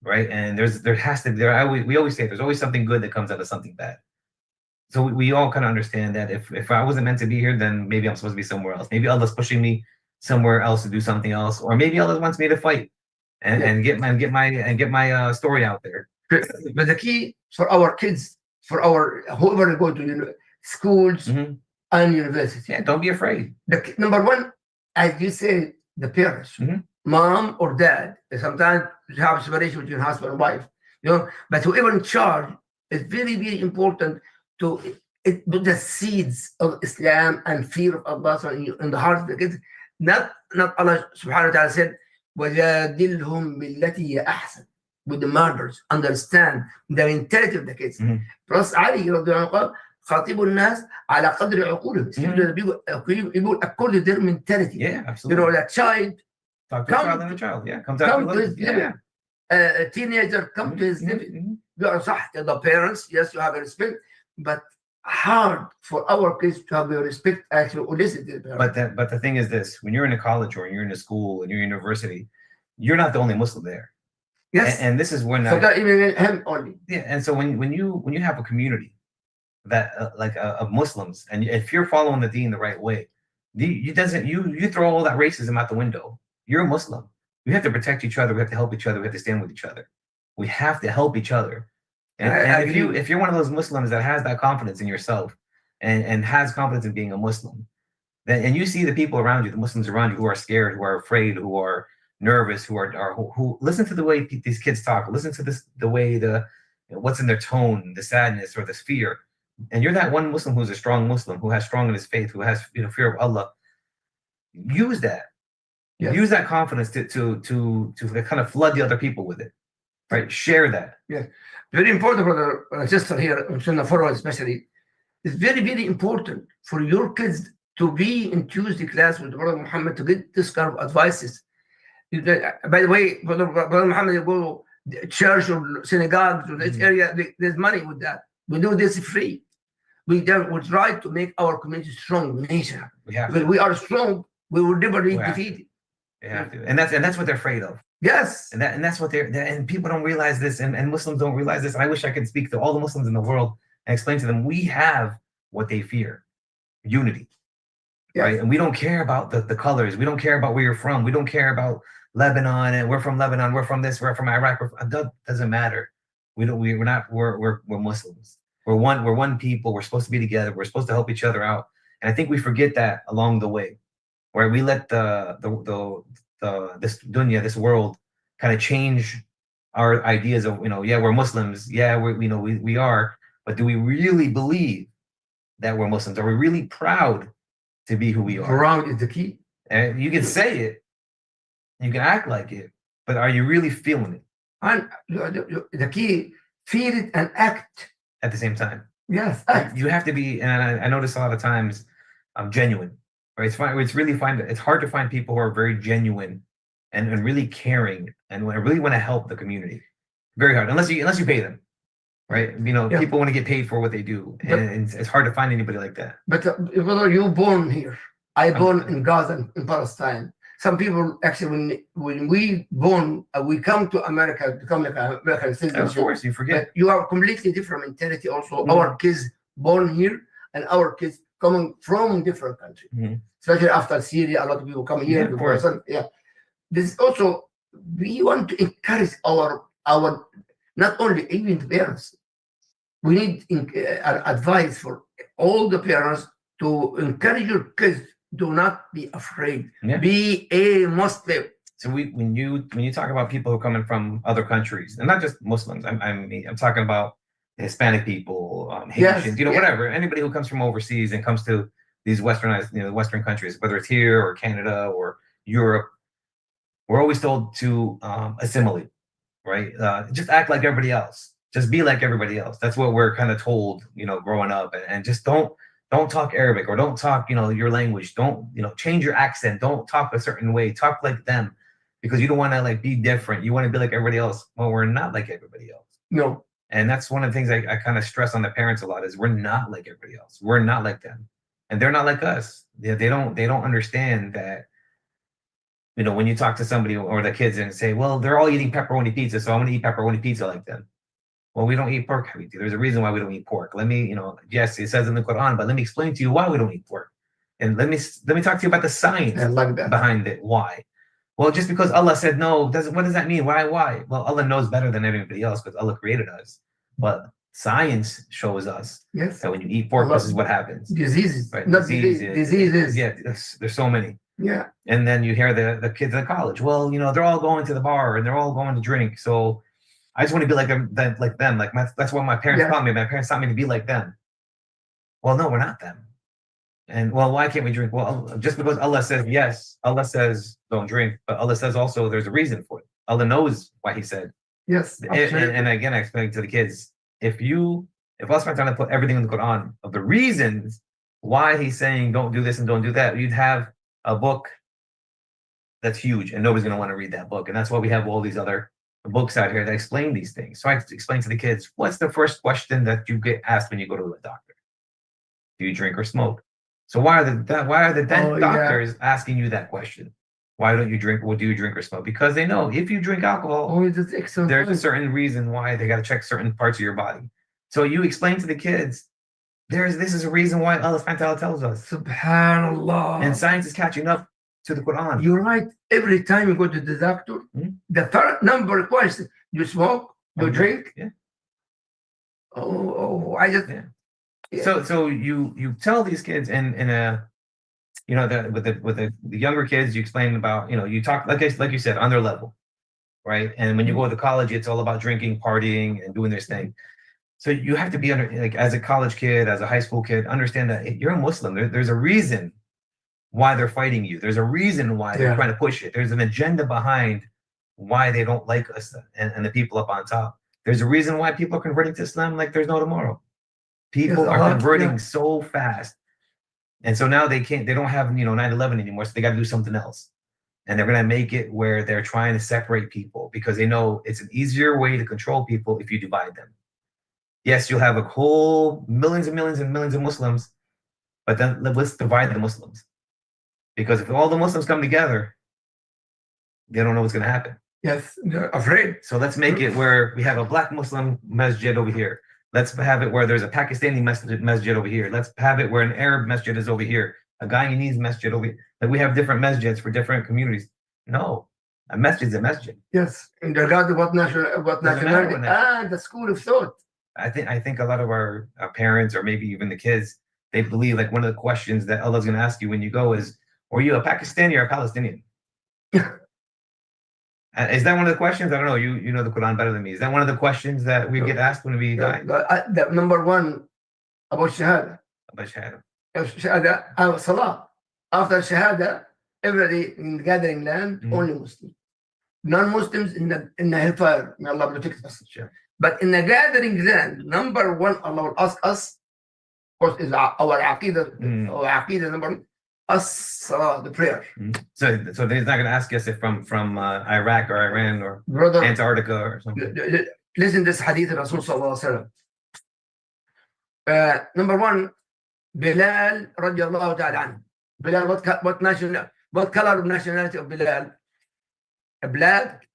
Right? And we always say there's always something good that comes out of something bad. So we all kind of understand that if I wasn't meant to be here, then maybe I'm supposed to be somewhere else. Maybe Allah's pushing me somewhere else to do something else, or maybe Allah wants me to fight and get my story out there. But the key for our kids, for our whoever go to schools and university, don't be afraid. Number one, as you say, the parents, mom or dad. Sometimes you have separation between husband and wife, but whoever in charge is very, very important to put the seeds of Islam and fear of Allah in the heart of the kids. Not Allah subhanahu wa ta'ala said, وَجَادِلْهُمْ بِالَّتِي هِيَ أَحْسَنُ. With the mothers, understand the mentality of the kids. Plus Ali رضي الله عنه قال خاطبوا الناس على قدر عقولهم. People according to their mentality. Yeah, absolutely. That child talk to a child. Yeah, come to his living. A teenager come to his living. You are صح, the parents, yes, you have a respect, but hard for our kids to have a respect actually or listen to the parents. But the thing is this: when you're in a college or you're in a school and you're in university, you're not the only Muslim there. Yes, and this is when so that even him only. Yeah, and so when you have a community that of Muslims, and if you're following the deen the right way, you throw all that racism out the window. You're a Muslim. We have to protect each other. We have to help each other. We have to stand with each other. We have to help each other. And if you're one of those Muslims that has that confidence in yourself and has confidence in being a Muslim, then and you see the people around you, the Muslims around you who are scared, who are afraid, who are nervous, who listen to the way these kids talk, listen to the way what's in their tone, the sadness or the fear, and you're that one Muslim who's a strong Muslim, who has strong in his faith, who has fear of Allah. Use that. Yes. Use that confidence to kind of flood the other people with it. Right? Share that. Yeah. Very important, brother and sister here, in SunnahFollowers especially. It's very, very important for your kids to be in Tuesday class with Brother Muhammad to get this kind of advices. By the way, Brother Muhammad, you go to church or synagogue or this area, there's money with that. We do this free. We try to make our community strong nation. Because we are strong, we will never be defeated. You have to. And that's what they're afraid of. Yes, and that's what and people don't realize this, and Muslims don't realize this. And I wish I could speak to all the Muslims in the world and explain to them we have what they fear: unity, right? And we don't care about the colors. We don't care about where you're from. We don't care about Lebanon, and we're from Lebanon. We're from this. We're from Iraq. That doesn't matter. We're Muslims. We're one people. We're supposed to be together. We're supposed to help each other out. And I think we forget that along the way, where we let this dunya, this world, kind of change our ideas of we're Muslims, we are, but do we really believe that we're Muslims? Are we really proud to be who we are? Proud is the key. And you can say it, you can act like it, but are you really feeling it? And the key, feel it and act at the same time. Yes, you have to be. And I notice a lot of times I'm genuine. Right? It's hard to find people who are very genuine and really caring and really want to help the community. Very hard, unless you pay them, right? People want to get paid for what they do, and it's hard to find anybody like that. But whether you born here, I born in Gaza, in Palestine. Some people actually, when we born, we come to America, become like an American citizen. Of course, you forget. But you have completely different mentality. Also, our kids born here and our kids coming from different countries, especially after Syria, a lot of people come here. Yeah, of course. This is also, we want to encourage our not only even the parents. We need advice for all the parents to encourage your kids. Do not be afraid. Yeah. Be a Muslim. So when you talk about people who are coming from other countries, and not just Muslims, I'm talking about Hispanic people, Haitians, whatever, anybody who comes from overseas and comes to these westernized, Western countries, whether it's here or Canada or Europe, we're always told to assimilate, right? Just act like everybody else. Just be like everybody else. That's what we're kind of told, growing up. And just don't talk Arabic, or don't talk, your language. Don't, change your accent. Don't talk a certain way. Talk like them, because you don't want to like be different. You want to be like everybody else. Well, we're not like everybody else. No. And that's one of the things I kind of stress on the parents a lot, is we're not like everybody else. We're not like them, and they're not like us. They don't understand that. When you talk to somebody or the kids and say, well, they're all eating pepperoni pizza, so I'm going to eat pepperoni pizza like them. Well, we don't eat pork. There's a reason why we don't eat pork. Let me, yes, it says in the Quran, but let me explain to you why we don't eat pork. And let me talk to you about the science behind it. Why? Well, just because Allah said no, what does that mean? Why? Well, Allah knows better than everybody else, because Allah created us. But science shows us that when you eat pork, this is what happens. Diseases, right? not diseases. Yeah, there's so many. Yeah. And then you hear the kids in college. Well, they're all going to the bar and they're all going to drink. So I just want to be like them. That's what my parents taught me. My parents taught me to be like them. Well, no, we're not them. And well, why can't we drink? Well, just because Allah says yes, Allah says don't drink, but Allah says also there's a reason for it. Allah knows why He said yes. And again, I explain to the kids, if Allah starts trying to put everything in the Quran of the reasons why He's saying don't do this and don't do that, you'd have a book that's huge, and nobody's going to want to read that book. And that's why we have all these other books out here that explain these things. So I explain to the kids, what's the first question that you get asked when you go to a doctor? Do you drink or smoke? So why are the doctors asking you that question? Why don't you drink? Well, do you drink or smoke? Because they know if you drink alcohol, there's a certain reason why they got to check certain parts of your body. So you explain to the kids, this is a reason why Allah subhanahu wa ta'ala tells us. Subhanallah. And science is catching up to the Quran. You're right. Every time you go to the doctor, the third number question, you smoke, you drink. Yeah. I just. Yeah. So you tell these kids in a, with the younger kids, you explain about, you talk like you said, on their level, right? And when you go to college, it's all about drinking, partying, and doing this thing. So you have to be as a college kid, as a high school kid, understand that you're a Muslim. There's a reason why they're fighting you. There's a reason why they're trying to push it. There's an agenda behind why they don't like us and the people up on top. There's a reason why people are converting to Islam like there's no tomorrow. People are converting so fast. And so now they don't have 9/11 anymore, so they got to do something else. And they're going to make it where they're trying to separate people, because they know it's an easier way to control people if you divide them. Yes, you'll have a whole millions and millions and millions of Muslims, but then let's divide the Muslims. Because if all the Muslims come together, they don't know what's going to happen. Yes, they're afraid. So let's make it where we have a black Muslim masjid over here. Let's have it where there's a Pakistani masjid over here. Let's have it where an Arab masjid is over here, a Guyanese masjid over here. Like we have different masjids for different communities. No, a masjid is a masjid. Yes, in regard to what nationality and the school of thought. I think a lot of our parents, or maybe even the kids, they believe like one of the questions that Allah's going to ask you when you go is, are you a Pakistani or a Palestinian? Is that one of the questions? I don't know. You know the Quran better than me. Is that one of the questions that we get asked when we die? The number one about Shahada. About Shahada. Shahada, Salah. After Shahada, everybody in the gathering land, only Muslims. Non-Muslims in the hellfire. May Allah protect us. Sure. But in the gathering land, number one, Allah will ask us, of course, is our Aqeedah. Our Aqeedah number one. Salah, the prayer. So he's not going to ask us if from Iraq or Iran or Antarctica or something. Listen to this hadith of Rasul sallallahu alaihi wasallam. Number one, Bilal radiallahu ta'ala anhu. Bilal, what color of nationality of Bilal? A black.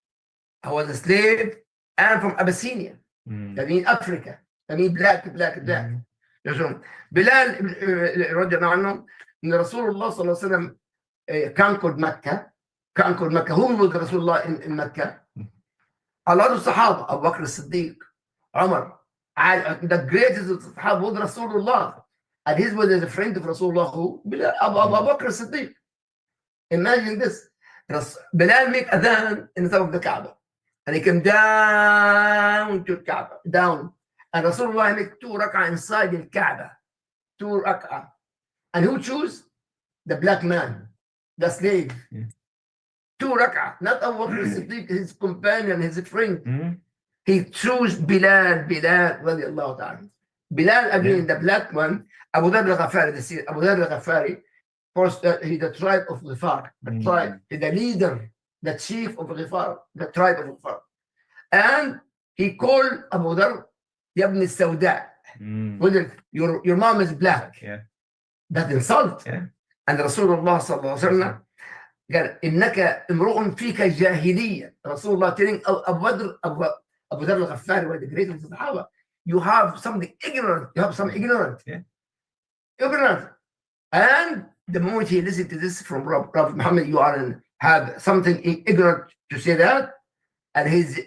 I was a slave and from Abyssinia. That means Africa. That means black. Bilal radiallahu anhu. إن رسول الله صلى الله عليه وسلم conquered Mecca. Who was Rasulullah in Mecca? A lot of Sahaba, Abu Bakr as-Siddiq, Umar, the greatest of the Sahaba was Rasulullah. And his was a friend of Rasulullah, who? Abu Bakr as-Siddiq. Imagine this. Bilal make adhan in the top of the Kaaba. And he came down to the Kaaba, down. And Rasulullah make 2 rak'ah inside the Kaaba. 2 rak'ah. And who choose? The black man, the slave. 2 rak'ah, not Abu Bakr as-Siddiq, his companion, his friend. Mhm. He chose Bilal radiallahu ta'ala. Bilal, again, the black one, Abu Dharr al-Ghafari, Abu Dharr al-Ghafari, first, he's the tribe of Ghifar, the tribe, the leader, the chief of Ghifar, the tribe of Ghifar. And he called Abu Dharr, Yabn al-Sawda. Your mom is black. Yeah. That insult. Yeah. And Rasulullah sallallahu alaihi wasallam قال إنك امرؤ فيك جاهلية. Rasulullah telling Abu Dharr al-Ghaffari, one of the greatest Sahaba, you have something ignorant. You have some ignorant. Yeah. Ignorant. And the moment he listened to this from Prophet Muhammad, you have something ignorant to say that, and his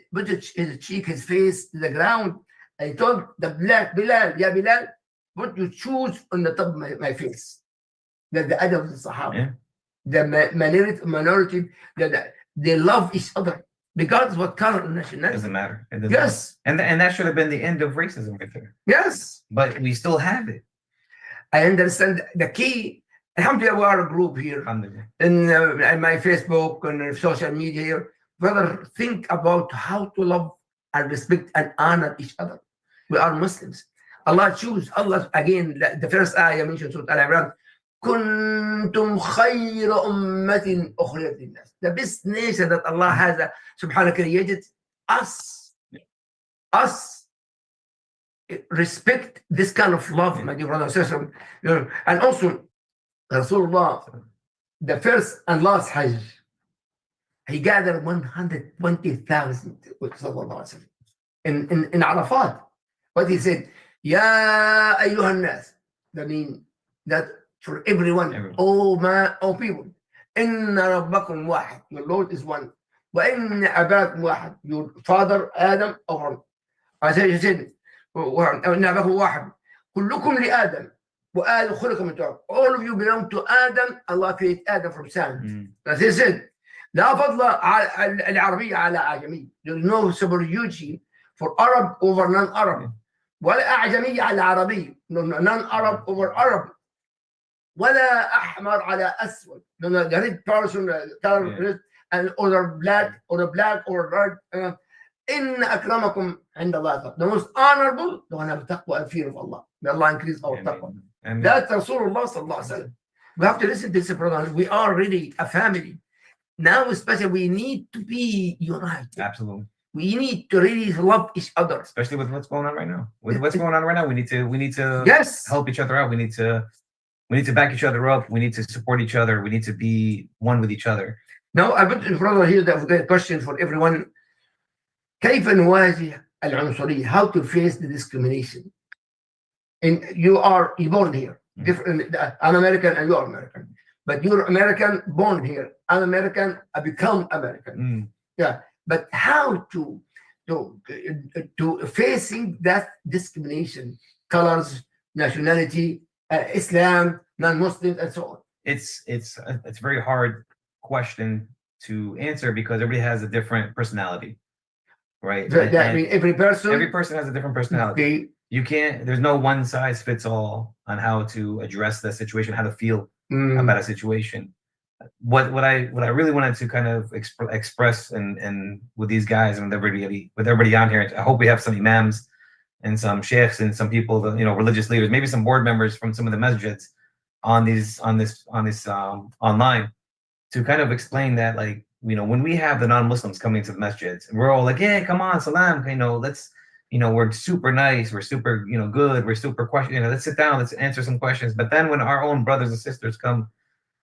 cheek, his face to the ground. I told the black Bilal, Ya Bilal, what you choose on the top of my face. That the adab of the Sahaba. Yeah. The minority, they love each other. Regardless of what color and nationality. Doesn't matter. It doesn't Yes. matter. And that should have been the end of racism right there. Yes. But we still have it. I understand the key. Alhamdulillah, we are a group here. Alhamdulillah. In my Facebook and social media here. Brother, think about how to love and respect and honor each other. We are Muslims. Allah choose. Allah, again, the first ayah mentioned Surah Al-Imran. كنتم خير أمة أخرجت للناس. The best nation that Allah has subhanahu created, us. Us respect this kind of love, my dear brothers and sisters. And also, Rasulullah, the first and last Hajj, he gathered 120,000 in Arafat. But he said, Ya ayyuhan nas. That means that for everyone, all people, Inna rabbakum wahid, your Lord is one. Wa inna abakum wahid, your father Adam or I said, Inna abakum wahid, kullukum li Adam, wa Adam khulqa min turab. All of you belong to Adam. Allah created Adam from sand. As he said, لا فضل العربية على أعجمي. There is no superiority for Arab over non-Arab. ولا أعجمي على عربي. Non-Arab over Arab. ولا أحمر على أسود. The red person, color, and or black or red. إن أكرمكم عند الله. The most honorable, the one who have taqwa and fear of Allah. May Allah increase our taqwa. That's Rasulullah sallallahu alaihi wasallam. We have to listen to this, brother. We are really a family. Now, especially, we need to be united. Absolutely. We need to really love each other. Especially with what's going on right now. With what's going on right now, we need to yes. help each other out. We need to back each other up. We need to support each other. We need to be one with each other. Now, I put in front of here the question for everyone. كيف نواجه العنصرية? How to face the discrimination? And you're born here. Different. I'm American and you're American. But you're American, born here. I'm American, I become American. Yeah. But how to facing that discrimination, colors, nationality, Islam, non-Muslims, and so on? It's a very hard question to answer because everybody has a different personality, right? I mean, every person has a different personality. Okay. You can't. There's no one size fits all on how to address the situation, how to feel about a situation. What I really wanted to kind of express and with these guys and with everybody on here. I hope we have some imams and some sheikhs and some people that, religious leaders, maybe some board members from some of the masjids on this online to kind of explain that, like, when we have the non-Muslims coming to the masjids and we're all like, yeah, come on, salam, let's, we're super nice, we're super, good, we're super question, let's sit down, let's answer some questions. But then when our own brothers and sisters come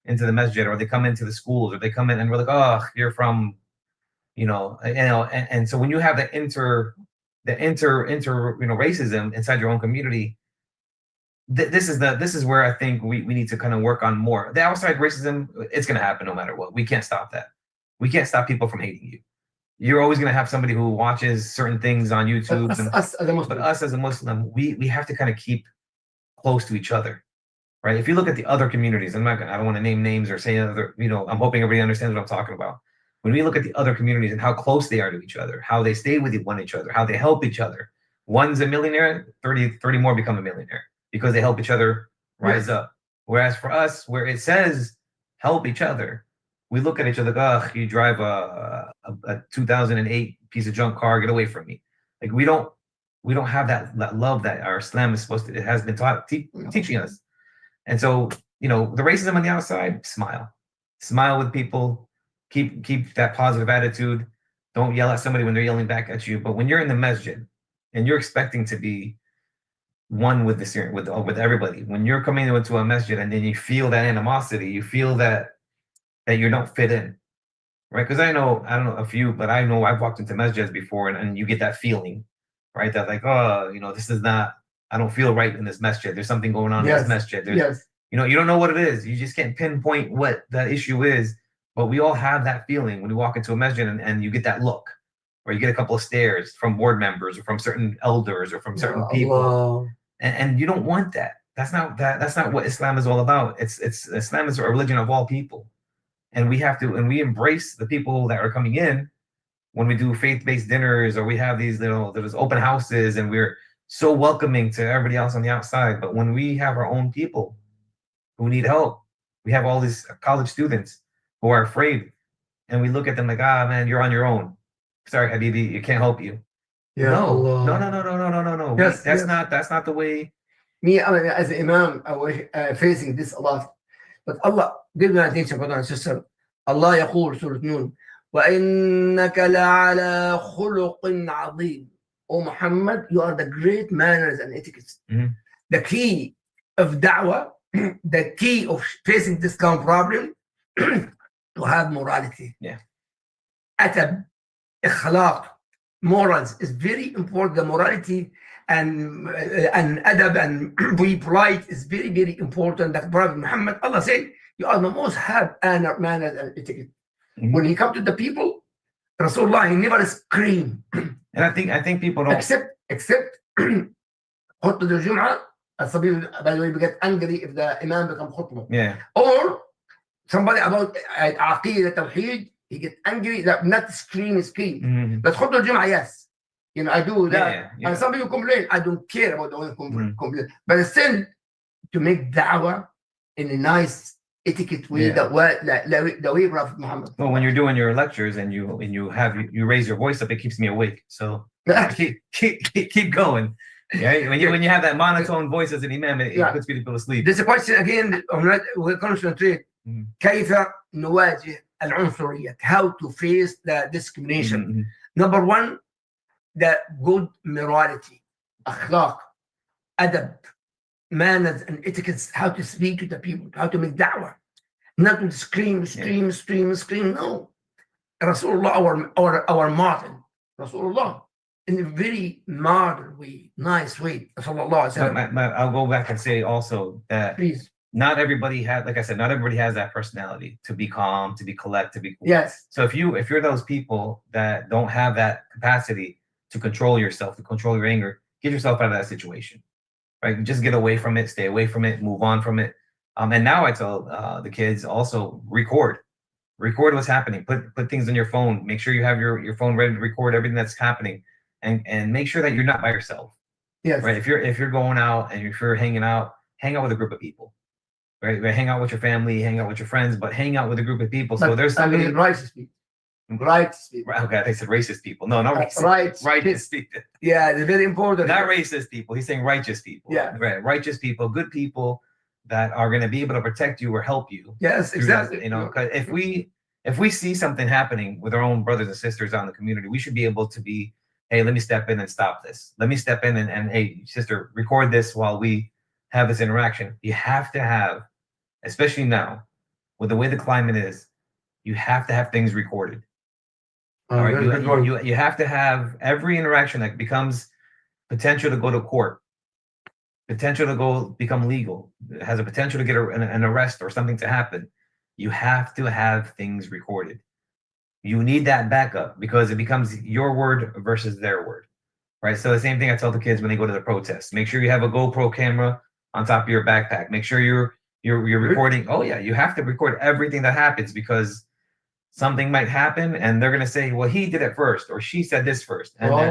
into the masjid, or they come into the schools, or they come in and we're like, oh, you're from, and so when you have the inter racism inside your own community, this is where I think we need to kind of work on more. The outside racism, it's going to happen no matter what. We can't stop that. We can't stop people from hating you. You're always going to have somebody who watches certain things on YouTube. But us as a Muslim, we have to kind of keep close to each other, right? If you look at the other communities, I don't want to name names or say other, I'm hoping everybody understands what I'm talking about. When we look at the other communities and how close they are to each other, how they stay with each other, how they help each other. One's a millionaire, 30 more become a millionaire because they help each other rise up. Whereas for us, where it says help each other, we look at each other like, oh, you drive a 2008 piece of junk car, get away from me. Like we don't have that love that our Islam is supposed to, it has been teaching us. And so, the racism on the outside, smile with people, keep that positive attitude. Don't yell at somebody when they're yelling back at you. But when you're in the masjid and you're expecting to be one with with everybody, when you're coming into a masjid and then you feel that animosity, you feel that you don't fit in, right? Because I don't know a few, but I know I've walked into masjids before, and you get that feeling, right? That like, oh, this is not, I don't feel right in this masjid. There's something going on in this masjid. You don't know what it is. You just can't pinpoint what the issue is. But we all have that feeling when you walk into a masjid and you get that look, or you get a couple of stares from board members or from certain elders or from certain people, and you don't want that. That's not what Islam is all about. It's Islam is a religion of all people, and we embrace the people that are coming in when we do faith-based dinners, or we have these there's open houses, and we're so welcoming to everybody else on the outside. But when we have our own people who need help, we have all these college students who are afraid, and we look at them like, man, you're on your own. Sorry, Habibi, you can't help you. No. Yes, that's not the way. Me, as an imam, I was facing this a lot. But Allah, give me attention, brother and sister. Allah يقول سورة نون وإنك لعلى خلق عظيم. Oh Muhammad, you are the great manners and etiquettes. Mm-hmm. The key of da'wah, the key of facing this kind of problem, to have morality. Yeah. Atab, ikhlaq, morals is very important. The morality and adab and be polite is very, very important. That Prophet Muhammad, Allah said, you are the most have manners and etiquette. Mm-hmm. When he come to the people, Rasulullah, he never scream. And I think people don't except khutbah al-Jum'ah. By the way, we get angry if the imam become khutbah. Yeah. Or somebody about Aqeedah, Tawheed, he get angry that not scream. Mm-hmm. But khutbah al-Jum'ah, yes. I do that. Yeah. And some people complain. I don't care about the one complain. But still, to make da'wah in a nice etiquette way, the way Prophet Muhammad. Well, when you're doing your lectures and you raise your voice up, it keeps me awake. So keep going. Yeah, when you have that monotone voice as an imam, it puts people to sleep. There's a question again. We're concentrate. كيف نواجه العنصرية? How to face the discrimination? Mm-hmm. Number one, the good morality, akhlaq, adab, manners and etiquettes, how to speak to the people, how to make da'wah, not to scream. No. Rasulullah, our model, Rasulullah, in a very modern way, nice way. I'll go back and say also that please, not everybody has, like I said, not everybody has that personality to be calm, to be collect, to be cool. Yes. So if you're those people that don't have that capacity to control yourself, to control your anger, get yourself out of that situation. Right? Just get away from it, stay away from it, move on from it. And now I tell the kids also record what's happening. Put things on your phone. Make sure you have your phone ready to record everything that's happening, and make sure that you're not by yourself. Yes. Right. If you're going out and if you're hanging out with a group of people. Right. Hang out with your family, hang out with your friends, but hang out with a group of people. So there's somebody righteous people. Righteous people. Okay, they said racist people. No, not racist. Righteous people. Yeah, it's very important. Not racist people. He's saying righteous people. Yeah. Right. Righteous people, good people that are going to be able to protect you or help you. Yes, exactly. Because if we see something happening with our own brothers and sisters out in the community, we should be able to be, hey, let me step in and stop this. Let me step in and hey, sister, record this while we have this interaction. You have to have, especially now, with the way the climate is, you have to have things recorded. All right, you have to have every interaction that becomes potential to go to court, potential to go become legal, has a potential to get an arrest or something to happen. You have to have things recorded. You need that backup because it becomes your word versus their word, right? So the same thing I tell the kids when they go to the protests. Make sure you have a GoPro camera on top of your backpack. Make sure you're recording. Oh yeah, you have to record everything that happens because something might happen and they're going to say, well, he did it first or she said this first. And then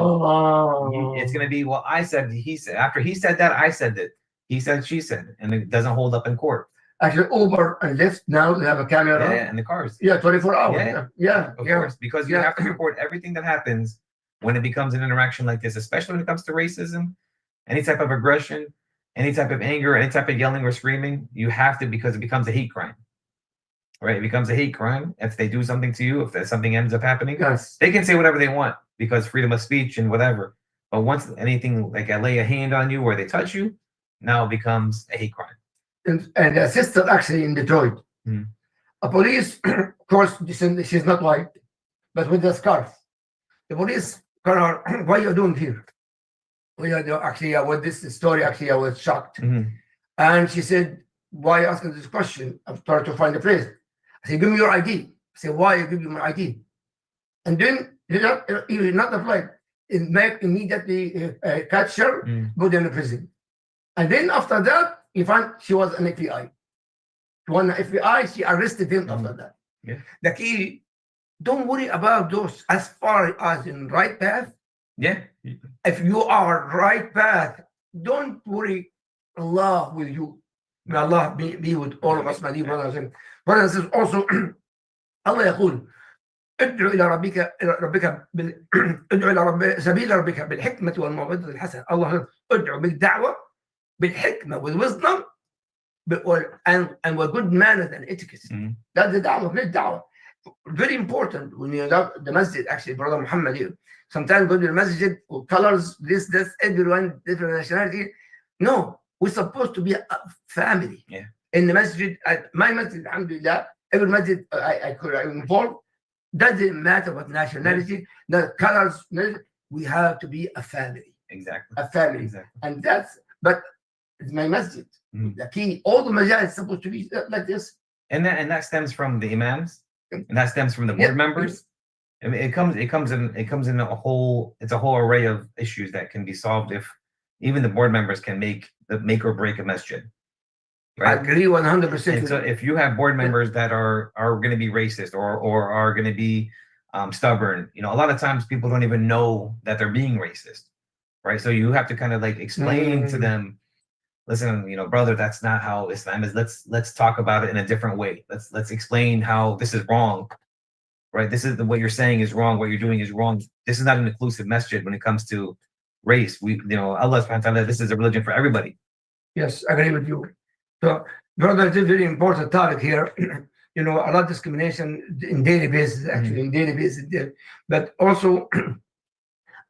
it's going to be, well, I said, he said, after he said that, I said that. He said, she said, and it doesn't hold up in court. Actually, Uber and Lyft now they have a camera. Yeah, in the cars. Yeah, 24 hours. Of course, because you have to report everything that happens when it becomes an interaction like this, especially when it comes to racism, any type of aggression, any type of anger, any type of yelling or screaming. You have to, because it becomes a hate crime. Right? It becomes a hate crime if they do something to you, if that something ends up happening. Yes. They can say whatever they want because freedom of speech and whatever. But once anything like I lay a hand on you or they touch you, now it becomes a hate crime. And a sister actually in Detroit. A police, of course, she's not white, but with the scarf. The police call her, what are you doing here? Actually, with this story, actually, I was shocked. And she said, why are you asking this question? I've tried to find a place. I said, give me your ID. I said, why you give me my ID? And then you're not applied. Make immediately catch her, put her in the prison. And then after that, you find she was an FBI. When the FBI, she arrested him after that. Yeah. The key, don't worry about those as far as in right path. Yeah. If you are right path, don't worry. Allah with you. May Allah be with all of us, my dear brothers and sisters. Also, Allah يقول ادعو إلى ربك ادعو إلى سبيل ربك بالحكمة والموعظة الحسنة. Allah ادعو بالدعوة بالحكمة with wisdom and with good manners and etiquette. That's the da'wah, great da'wah. Very important when you're the masjid, actually, Brother Muhammad here. Sometimes go to the masjid with colors, this, everyone, different nationality. No, we're supposed to be a family. Yeah. In the masjid, my masjid, alhamdulillah, every masjid I could involve, doesn't matter what nationality, the colors, we have to be a family. Exactly. A family. Exactly. And that's, but it's my masjid. The key, all the masjid is supposed to be like this. And that stems from the imams, and that stems from the board members. I mean, it comes in a whole array of issues that can be solved if even the board members can make or break a masjid. Right? I agree 100%. And so if you have board members that are going to be racist or are going to be stubborn, a lot of times people don't even know that they're being racist, right? So you have to kind of like explain to them, listen, brother, that's not how Islam is. Let's talk about it in a different way. Let's explain how this is wrong, right? This is what you're saying is wrong. What you're doing is wrong. This is not an inclusive masjid when it comes to race. Allah subhanahu wa ta'ala, this is a religion for everybody. Yes, I agree with you. So, brother, it's a very important topic here. A lot of discrimination in daily basis, actually, in daily basis. But also,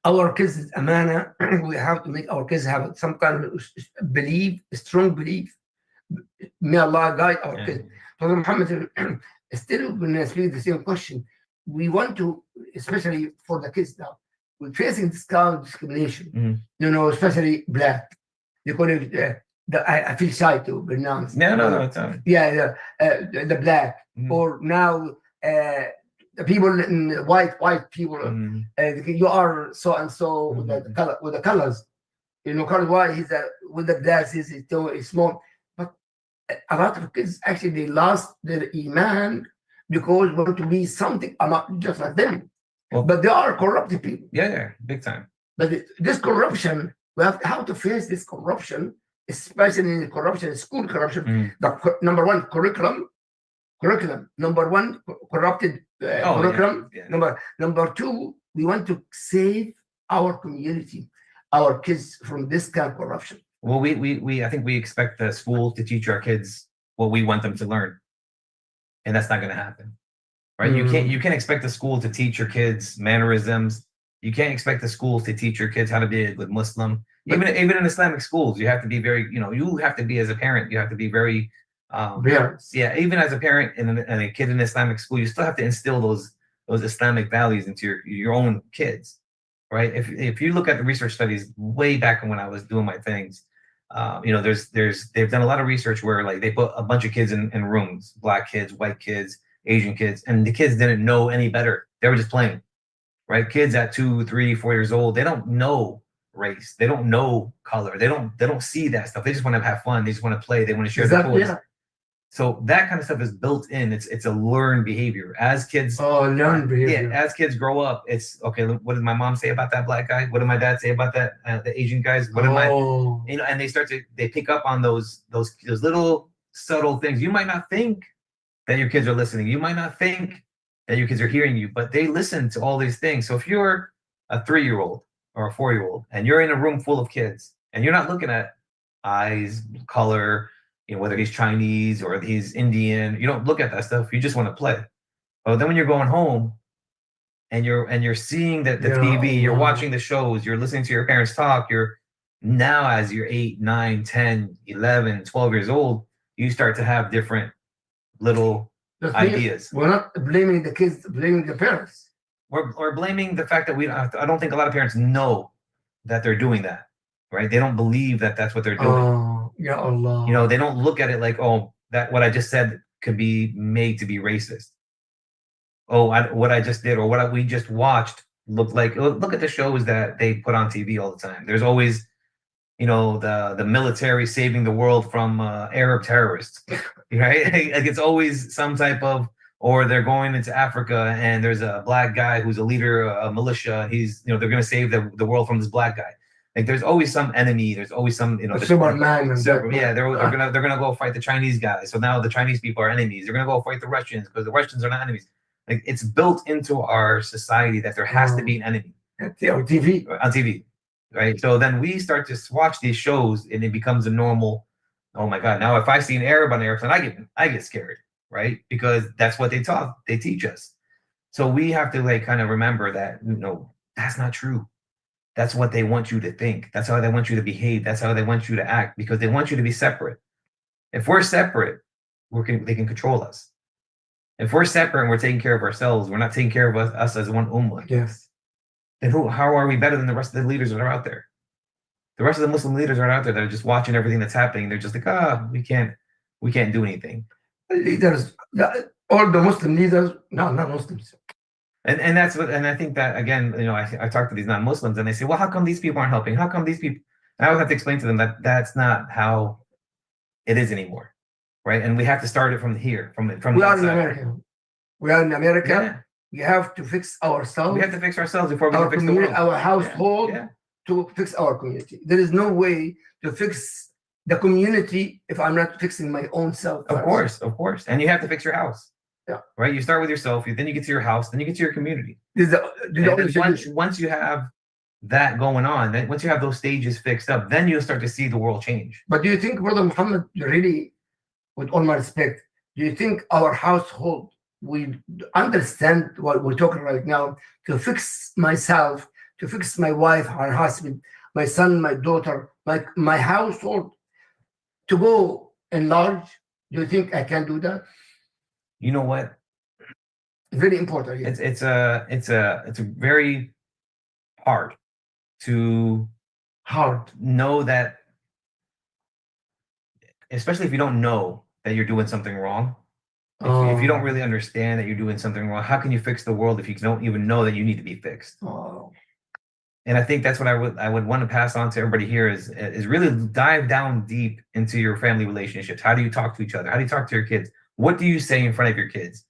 our kids is amana. We have to make our kids have some kind of belief, strong belief. May Allah guide our kids. Brother Muhammad, still when I speak the same question, we want to, especially for the kids now, we're facing this kind of discrimination. Especially black. They call it. I feel shy to pronounce. No, it's all right. Yeah, the black or now the people in white people. You are so and so with the colors. Color why he's with the glasses. He's small, but a lot of kids actually they lost their Iman because they want to be something just like them. But they are corrupted people. Yeah, big time. But this corruption, we have how to face this corruption. Especially in corruption, school corruption, the number one curriculum, number one corrupted curriculum. Yeah. Number two, we want to save our community, our kids from this kind of corruption. Well, I think we expect the school to teach our kids what we want them to learn, and that's not going to happen, right? You can't expect the school to teach your kids mannerisms. You can't expect the schools to teach your kids how to be a good Muslim. Even in Islamic schools, you have to be very, you have to be as a parent, you have to be very, even as a parent and a kid in Islamic school, you still have to instill those Islamic values into your own kids, right? If you look at the research studies way back when I was doing my things, they've done a lot of research where like they put a bunch of kids in rooms, black kids, white kids, Asian kids, and the kids didn't know any better. They were just playing, right? Kids at 2, 3, 4 years old, they don't know race, they don't know color, they don't see that stuff. They just want to have fun, they just want to play, they want to share their toys. So that kind of stuff is built in. It's a learned behavior as kids. Learned behavior. Yeah, as kids grow up, it's okay. What did my mom say about that black guy? What did my dad say about that the Asian guys? What did and they pick up on those little subtle things. You might not think that your kids are listening. You might not think that your kids are hearing you, but they listen to all these things. So if you're a 3-year-old or a 4-year-old and you're in a room full of kids and you're not looking at eyes, color, whether he's Chinese or he's Indian, you don't look at that stuff. You just want to play. But then when you're going home and you're seeing the TV, you're watching the shows, you're listening to your parents talk, you're now as you're 8, 9, 10, 11, 12 years old, you start to have different little ideas. We're not blaming the kids, blaming the parents. We're blaming the fact that I don't think a lot of parents know that they're doing that, right? They don't believe that that's what they're doing. Oh, ya Allah. They don't look at it like, oh, that what I just said could be made to be racist. Oh, what I just did or what we just watched looked like, look at the shows that they put on TV all the time. There's always, the military saving the world from Arab terrorists, right? Like it's always some type of, or they're going into Africa and there's a black guy who's a leader, a militia. He's, they're going to save the world from this black guy. Like there's always some enemy. There's always some, Superman. Yeah, they're gonna go fight the Chinese guys. So now the Chinese people are enemies. They're gonna go fight the Russians because the Russians are not enemies. Like it's built into our society that there has to be an enemy on TV, right? So then we start to watch these shows and it becomes a normal. Oh my God! Now if I see an Arab on an airplane, I get scared, right? Because that's what they teach us. So we have to kind of remember that that's not true. That's what they want you to think. That's how they want you to behave. That's how they want you to act because they want you to be separate. If we're separate, they can control us. If we're separate and we're taking care of ourselves, we're not taking care of us as one ummah. Yes. Then how are we better than the rest of the leaders that are out there? The rest of the Muslim leaders are out there that are just watching everything that's happening. They're just like, we can't do anything. Leaders, all the Muslim leaders, no, not Muslims. And that's what, and I think that again, I talk to these non-Muslims and they say, well, how come these people aren't helping? How come these people? And I would have to explain to them that that's not how it is anymore. Right, and we have to start it from here, from we are in America. We are in America. Yeah. We have to fix ourselves. We have to fix ourselves before we can fix the world. Our household to fix our community. There is no way to fix the community if I'm not fixing my own self. Of course, and you have to fix your house. Yeah. Right. You start with yourself. Then you get to your house. Then you get to your community. Once you have that going on, then once you have those stages fixed up, then you'll start to see the world change. But do you think, Brother Muhammad, really? With all my respect, do you think our household will understand what we're talking right now to fix myself, to fix my wife, her husband, my son, my daughter, my household, to go enlarge? Do you think I can do that? You know what? Very important. Yeah. It's very hard to know that, especially if you don't know that you're doing something wrong. If you don't really understand that you're doing something wrong, how can you fix the world if you don't even know that you need to be fixed? And I think that's what I would want to pass on to everybody here is really dive down deep into your family relationships. How do you talk to each other? How do you talk to your kids? What do you say in front of your kids?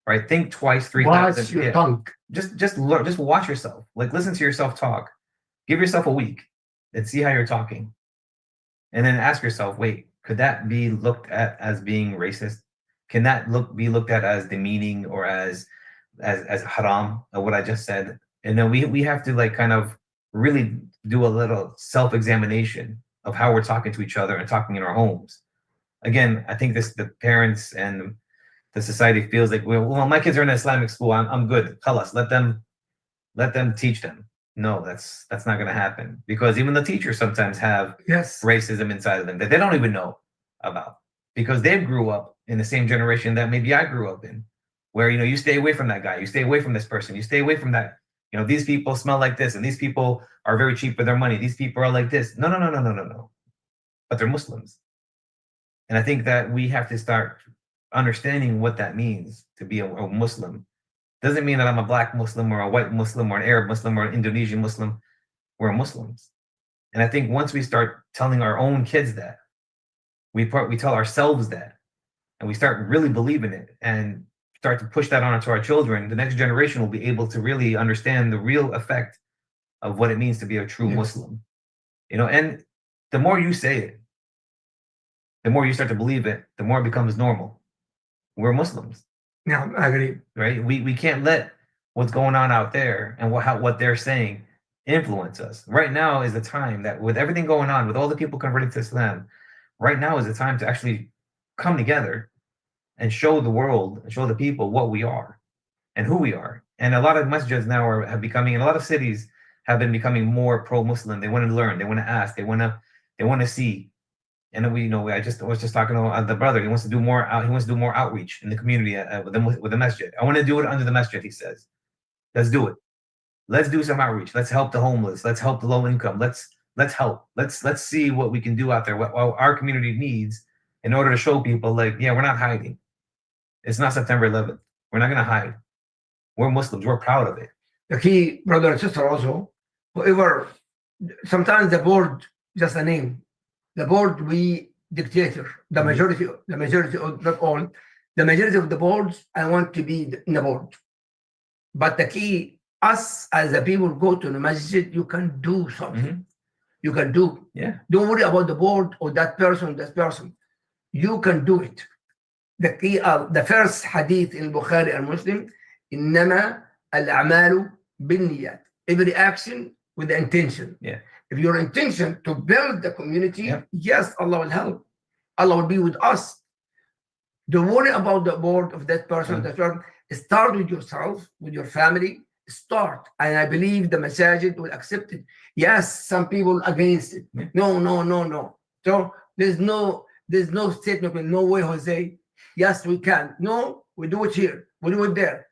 Right? Think twice, 3 times. Watch your tongue. Just learn, just watch yourself. Listen to yourself talk. Give yourself a week and see how you're talking. And then ask yourself, wait, could that be looked at as being racist? Can that be looked at as demeaning or as haram, or what I just said? And then we have to kind of really do a little self-examination of how we're talking to each other and talking in our homes. Again, I think the parents and the society feels like, well, my kids are in an Islamic school. I'm good. Khalas, let them teach them. No, that's not going to happen, because even the teachers sometimes have racism inside of them that they don't even know about, because they grew up in the same generation that maybe I grew up in, where you stay away from that guy, you stay away from this person, you stay away from that. These people smell like this, and these people are very cheap with their money. These people are like this. No. But they're Muslims, and I think that we have to start understanding what that means to be a Muslim. Doesn't mean that I'm a black Muslim or a white Muslim or an Arab Muslim or an Indonesian Muslim. We're Muslims. And I think once we start telling our own kids that, we tell ourselves that, and we start really believing it and start to push that onto our children, the next generation will be able to really understand the real effect of what it means to be a true Muslim. And the more you say it, the more you start to believe it, the more it becomes normal. We're Muslims. Yeah, I agree. Right? We can't let what's going on out there and what they're saying influence us. Right now is the time that, with everything going on, with all the people converting to Islam, right now is the time to actually come together and show the world and show the people what we are and who we are. And a lot of masjids now have becoming, in a lot of cities, have been becoming more pro-Muslim. They want to learn, they want to ask, they want to see. And then I was just talking to the brother. He wants to do more outreach in the community with the masjid. I want to do it under the masjid. He says, let's do it. Let's do some outreach. Let's help the homeless. Let's help the low income. Let's help. Let's see what we can do out there. What our community needs in order to show people, like, yeah, we're not hiding. It's not September 11th. We're not gonna hide. We're Muslims. We're proud of it. The key, brother and sister, also, whoever. Sometimes the board just a name. The board, we dictator. The majority of, not all, the majority of the boards, I want to be in the board. But the key, us as the people go to the masjid, you can do something. Mm-hmm. You can do. Yeah. Don't worry about the board or that person, You can do it. The key, the first hadith in Bukhari and Muslim, إنما الأعمال بالنيات. Every action with the intention. Yeah. If your intention to build the community, yes, Allah will help. Allah will be with us. Don't worry about the board of that person. That person. Start with yourself, with your family. Start, and I believe the masajid will accept it. Yes, some people against it. No. So there's no statement. No way, Jose. Yes, we can. No, we do it here. We do it there.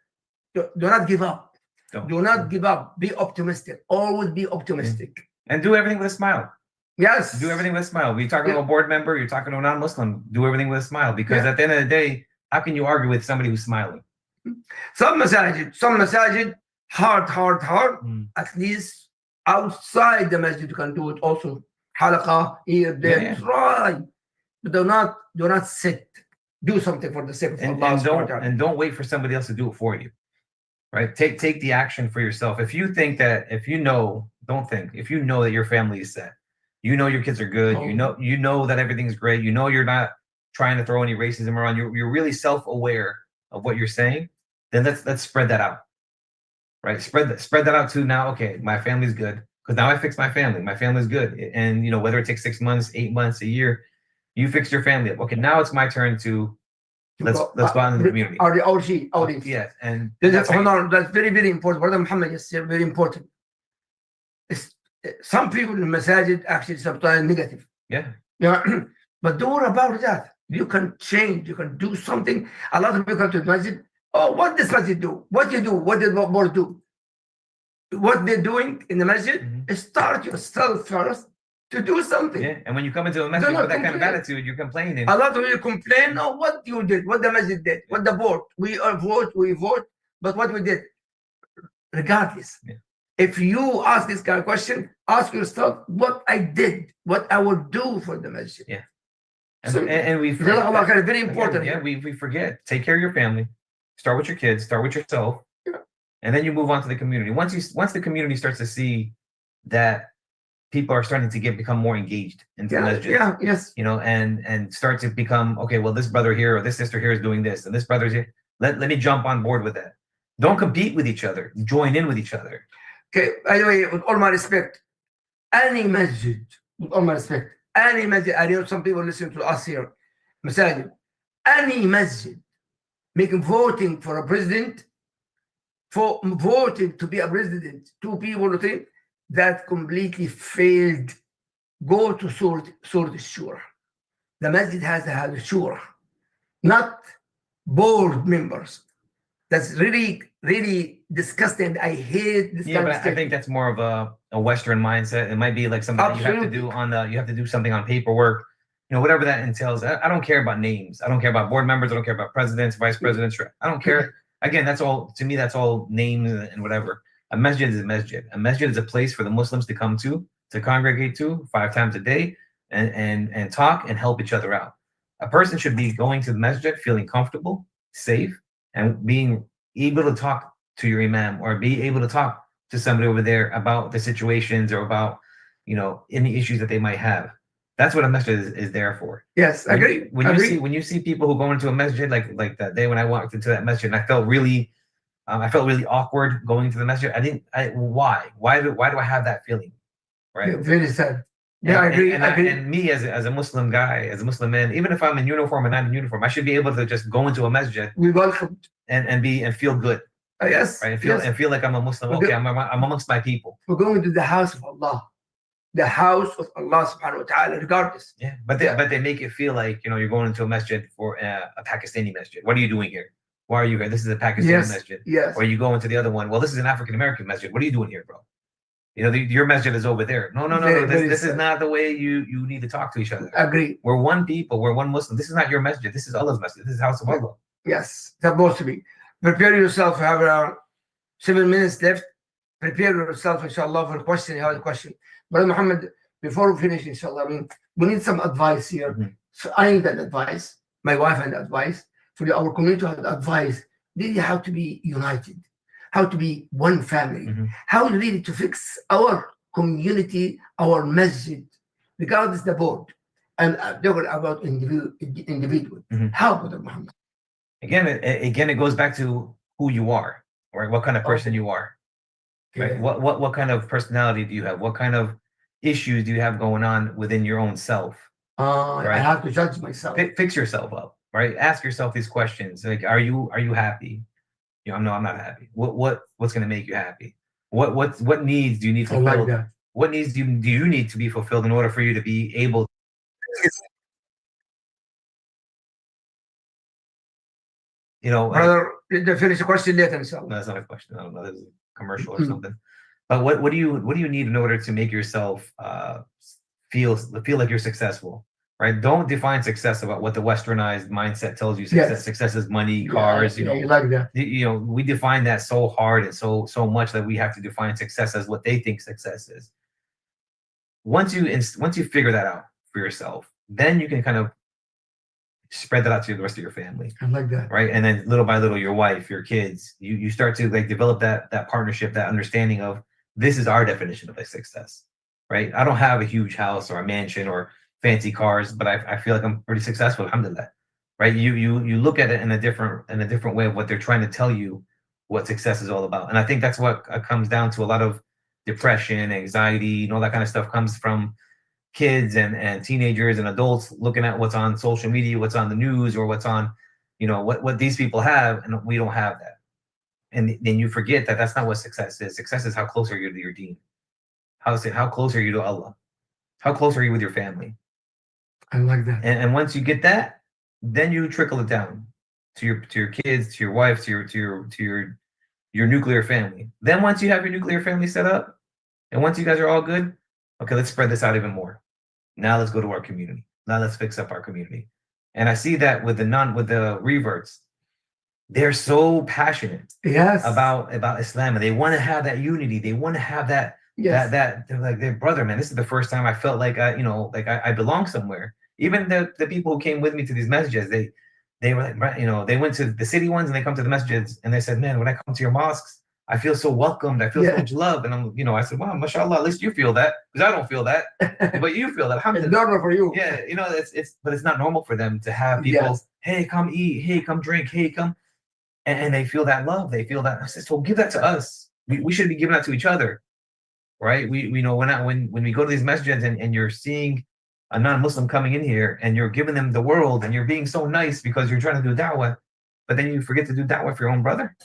Do not give up. Do not give up. Be optimistic. Always be optimistic. And do everything with a smile. Yes. Do everything with a smile. We're talking to a board member, you're talking to a non-Muslim, do everything with a smile. Because at the end of the day, how can you argue with somebody who's smiling? Some masajid, hard. At least outside the masjid you can do it also. Halaqah, here, there, try. But do not sit. Do something for the sake of Allah. And don't wait for somebody else to do it for you. Right? Take the action for yourself. If you think that, if you know that your family is set, you know your kids are good, you know that everything's great, you know you're not trying to throw any racism around, you're really self-aware of what you're saying, then let's spread that out. Right? Spread that out too. Now, okay, my family's good. Because now I fixed my family. My family's good. And whether it takes 6 months, 8 months, a year, you fixed your family up. Okay, now it's my turn to let's go out in the community. Audience. Yes, and that's very, very important. Brother Muhammad is very important. Some people in the masajid actually sometimes negative. Yeah. But don't worry about that. You can change. You can do something. A lot of people come to the masjid. Oh, what does masjid do? What you do? What did the board do? What they're doing in the masjid is start yourself first to do something. Yeah. And when you come into a masjid with that kind of attitude, you're complaining. A lot of you complain, oh, what you did, what the masjid did, what the board. We vote, but what we did. Regardless. Yeah. If you ask this kind of question, ask yourself what I did, what I will do for the masjid. Yeah. And we forget. Very important. Yeah, we forget. Take care of your family. Start with your kids. Start with yourself. Yeah. And then you move on to the community. Once the community starts to see that people are starting to become more engaged into the masjid. Yeah, yes. And start to become, okay, well, this brother here or this sister here is doing this, and this brother's here. Let me jump on board with that. Don't compete with each other. Join in with each other. Okay, by the way, with all my respect, any masjid, I know some people listen to us here, masajid, any masjid, making voting for a president, for voting to be a president, 2 people, 3, that completely failed. Go to Surah Shura. The masjid has to have a shura, not board members. That's really, really disgusting. I hate this kind of I think that's more of a Western mindset. It might be like something that you have to do you have to do something on paperwork, whatever that entails. I don't care about names. I don't care about board members. I don't care about presidents, vice presidents. I don't care. Again, that's all, to me, that's all names and whatever. A masjid is a masjid. A masjid is a place for the Muslims to come to congregate to 5 times a day and talk and help each other out. A person should be going to the masjid feeling comfortable, safe, and being able to talk to your imam or be able to talk to somebody over there about the situations or about, any issues that they might have. That's what a masjid is there for. Yes, I agree. When you see people who go into a masjid, like that day when I walked into that masjid, and I felt really awkward going to the masjid. Why do I have that feeling? Right. Yeah, very sad. Yeah, I agree. And me as a Muslim guy, as a Muslim man, even if I'm in uniform or not in uniform, I should be able to just go into a masjid. We welcome and feel good. Yes. Right. And feel like I'm a Muslim. Okay, I'm amongst my people. We're going to the house of Allah. The house of Allah subhanahu wa ta'ala, regardless. Yeah. But they make it feel like, you're going into a masjid for a Pakistani masjid. What are you doing here? Why are you here? This is a Pakistani masjid. Yes. Or you go into the other one. Well, this is an African American masjid. What are you doing here, bro? Your masjid is over there. No. This is not the way you need to talk to each other. Agree. We're one people. We're one Muslim. This is not your masjid. This is Allah's masjid. This is the house of Allah. Yes, supposed to be. Prepare yourself. We have around 7 minutes left. Prepare yourself, inshallah, for a question. You have a question. Brother Muhammad, before we finish, inshallah, we need some advice here. Mm-hmm. So I need that advice. My wife had advice. For our community had advice. Really how to be united. How to be one family. Mm-hmm. How really to fix our community, our masjid, regardless the board. And talking about individual. Mm-hmm. How, Brother Muhammad? Again, it goes back to who you are, right? What kind of person you are, right? Okay. What kind of personality do you have? What kind of issues do you have going on within your own self? Right? I have to judge myself. Fix yourself up, right? Ask yourself these questions. Like, are you happy? No, I'm not happy. What's going to make you happy? What needs do you need fulfilled? I like that. What needs do you need to be fulfilled in order for you to be able? Brother, finish the question later. No, that's not a question. I don't know. This is a commercial or something. But what do you need in order to make yourself feel like you're successful? Right? Don't define success about what the westernized mindset tells you. Success, Yes. Success is money, cars. You like that. We define that so hard and so much that we have to define success as what they think success is. Once you figure that out for yourself, then you can kind of spread that out to the rest of your family. I like that. Right? And then little by little, your wife, your kids, you start to like develop that partnership, that understanding of this is our definition of a success. Right? I don't have a huge house or a mansion or fancy cars, but I feel like I'm pretty successful, alhamdulillah. Right? You look at it in a different way of what they're trying to tell you what success is all about. And I think that's what comes down to a lot of depression, anxiety, and all that kind of stuff comes from kids and teenagers and adults looking at what's on social media, what's on the news, or what's on, what these people have, and we don't have that. And then you forget that that's not what success is. Success is how close are you to your deen? How close are you to Allah? How close are you with your family? I like that. And once you get that, then you trickle it down to your kids, to your wife, to your nuclear family. Then once you have your nuclear family set up, and once you guys are all good, okay, let's spread this out even more. Now let's go to our community. Now let's fix up our community. And I see that with the reverts, they're so passionate about Islam, and they want to have that unity. They want to have that that they're like, their brother, man, this is the first time I felt like I belong somewhere. Even the people who came with me to these messages, they were like, they went to the city ones and they come to the messages and they said, man, when I come to your mosques, I feel so welcomed. I feel so much love. And I said, wow, mashallah, at least you feel that, because I don't feel that, but you feel that. It's normal for you. Yeah, but it's not normal for them to have people, hey, come eat, hey, come drink, hey, come. And they feel that love. They feel that. I said, so give that to us. We should be giving that to each other, right? We know when we go to these messages and you're seeing a non-Muslim coming in here and you're giving them the world and you're being so nice because you're trying to do da'wah, but then you forget to do da'wah for your own brother.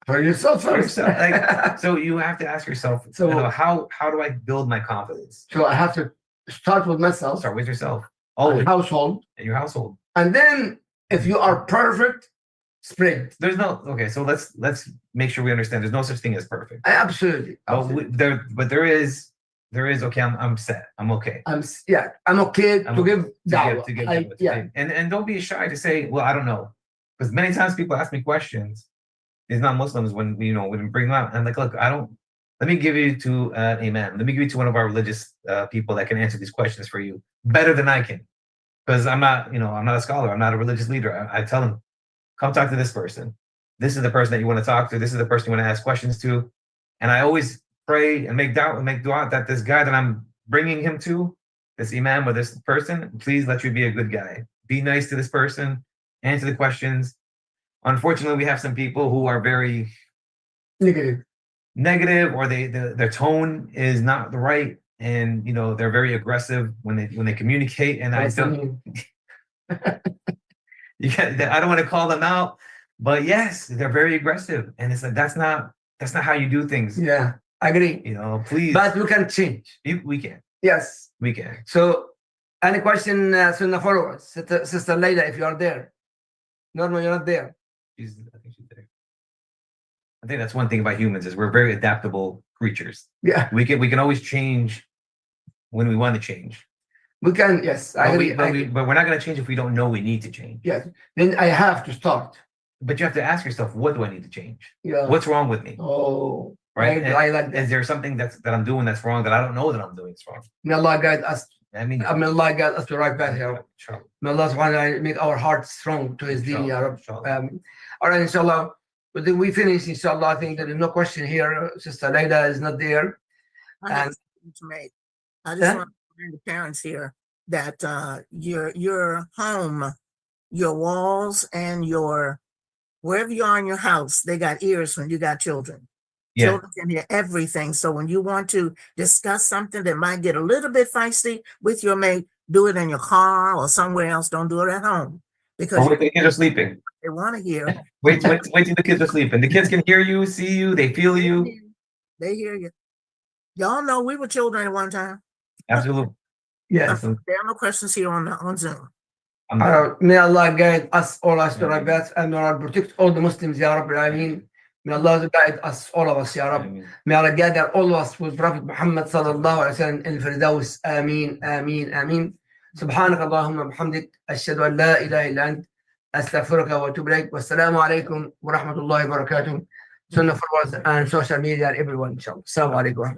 For yourself first. So you have to ask yourself, how do I build my confidence? So I have to start with myself. Start with yourself. Always. Household. In your household. And then if you are perfect, spread. There's no, okay, so let's make sure we understand there's no such thing as perfect. Absolutely. But there is, okay, I'm set. I'm okay. I'm okay to give da'wah. And don't be shy to say, well, I don't know. Because many times people ask me questions, these non-Muslims, when we bring them out, and I'm like, look, let me give you to Iman. Let me give you to one of our religious people that can answer these questions for you better than I can. Because I'm not a scholar. I'm not a religious leader. I tell them, come talk to this person. This is the person that you want to talk to. This is the person you want to ask questions to. And I always pray and make dua that this guy that I'm bringing him to this imam or this person, please let you be a good guy. Be nice to this person, answer the questions. Unfortunately, we have some people who are very negative, or their tone is not the right, and they're very aggressive when they communicate. And I don't I don't want to call them out, but yes, they're very aggressive, and it's like that's not how you do things. Yeah, I agree. Please. But we can change. We can. Yes, we can. So, any question, Sunnah followers, Sister Laila, if you are there? Norma, you're not there. I think she's there. I think that's one thing about humans is we're very adaptable creatures. Yeah, we can always change when we want to change. We can, yes. But we're not going to change if we don't know we need to change. Yes. Then I have to start. But you have to ask yourself, what do I need to change? Yeah. What's wrong with me? Oh, right. I like that. Is there something that I'm doing that's wrong that I don't know that I'm doing is wrong? May Allah guide us. May Allah guide us to right path here. May Allah subhanahu wa ta'ala make our hearts strong to His deen, Ya Rab. All right, inshallah. But then we finish, inshallah. I think there is no question here. Sister Laila is not there. I just want to remind the parents here that your home, your walls, and wherever you are in your house, they got ears when you got children. Yeah. Children can hear everything. So when you want to discuss something that might get a little bit feisty with your mate, do it in your car or somewhere else. Don't do it at home. Because wait till the kids are sleeping. They want to hear. wait till the kids are sleeping. The kids can hear you, see you, they feel you. They hear you. Y'all know we were children at one time. Absolutely. Yes. There are no questions here on Zoom. May Allah guide us all to right path, and may Allah protect all the Muslims, Ya Rabbil Alameen. May Allah guide us, all of us, Ya Rab. May Allah gather all of us with Prophet Muhammad sallallahu alaihi wasallam in Firdaus. Ameen, ameen, ameen. سبحانك اللهم وبحمدك أشهد أن لا إله إلا أنت أستغفرك وأتوب إليك والسلام عليكم ورحمة الله وبركاته. Sunnah followers and social media and everyone, inshallah. Assalamu alaikum.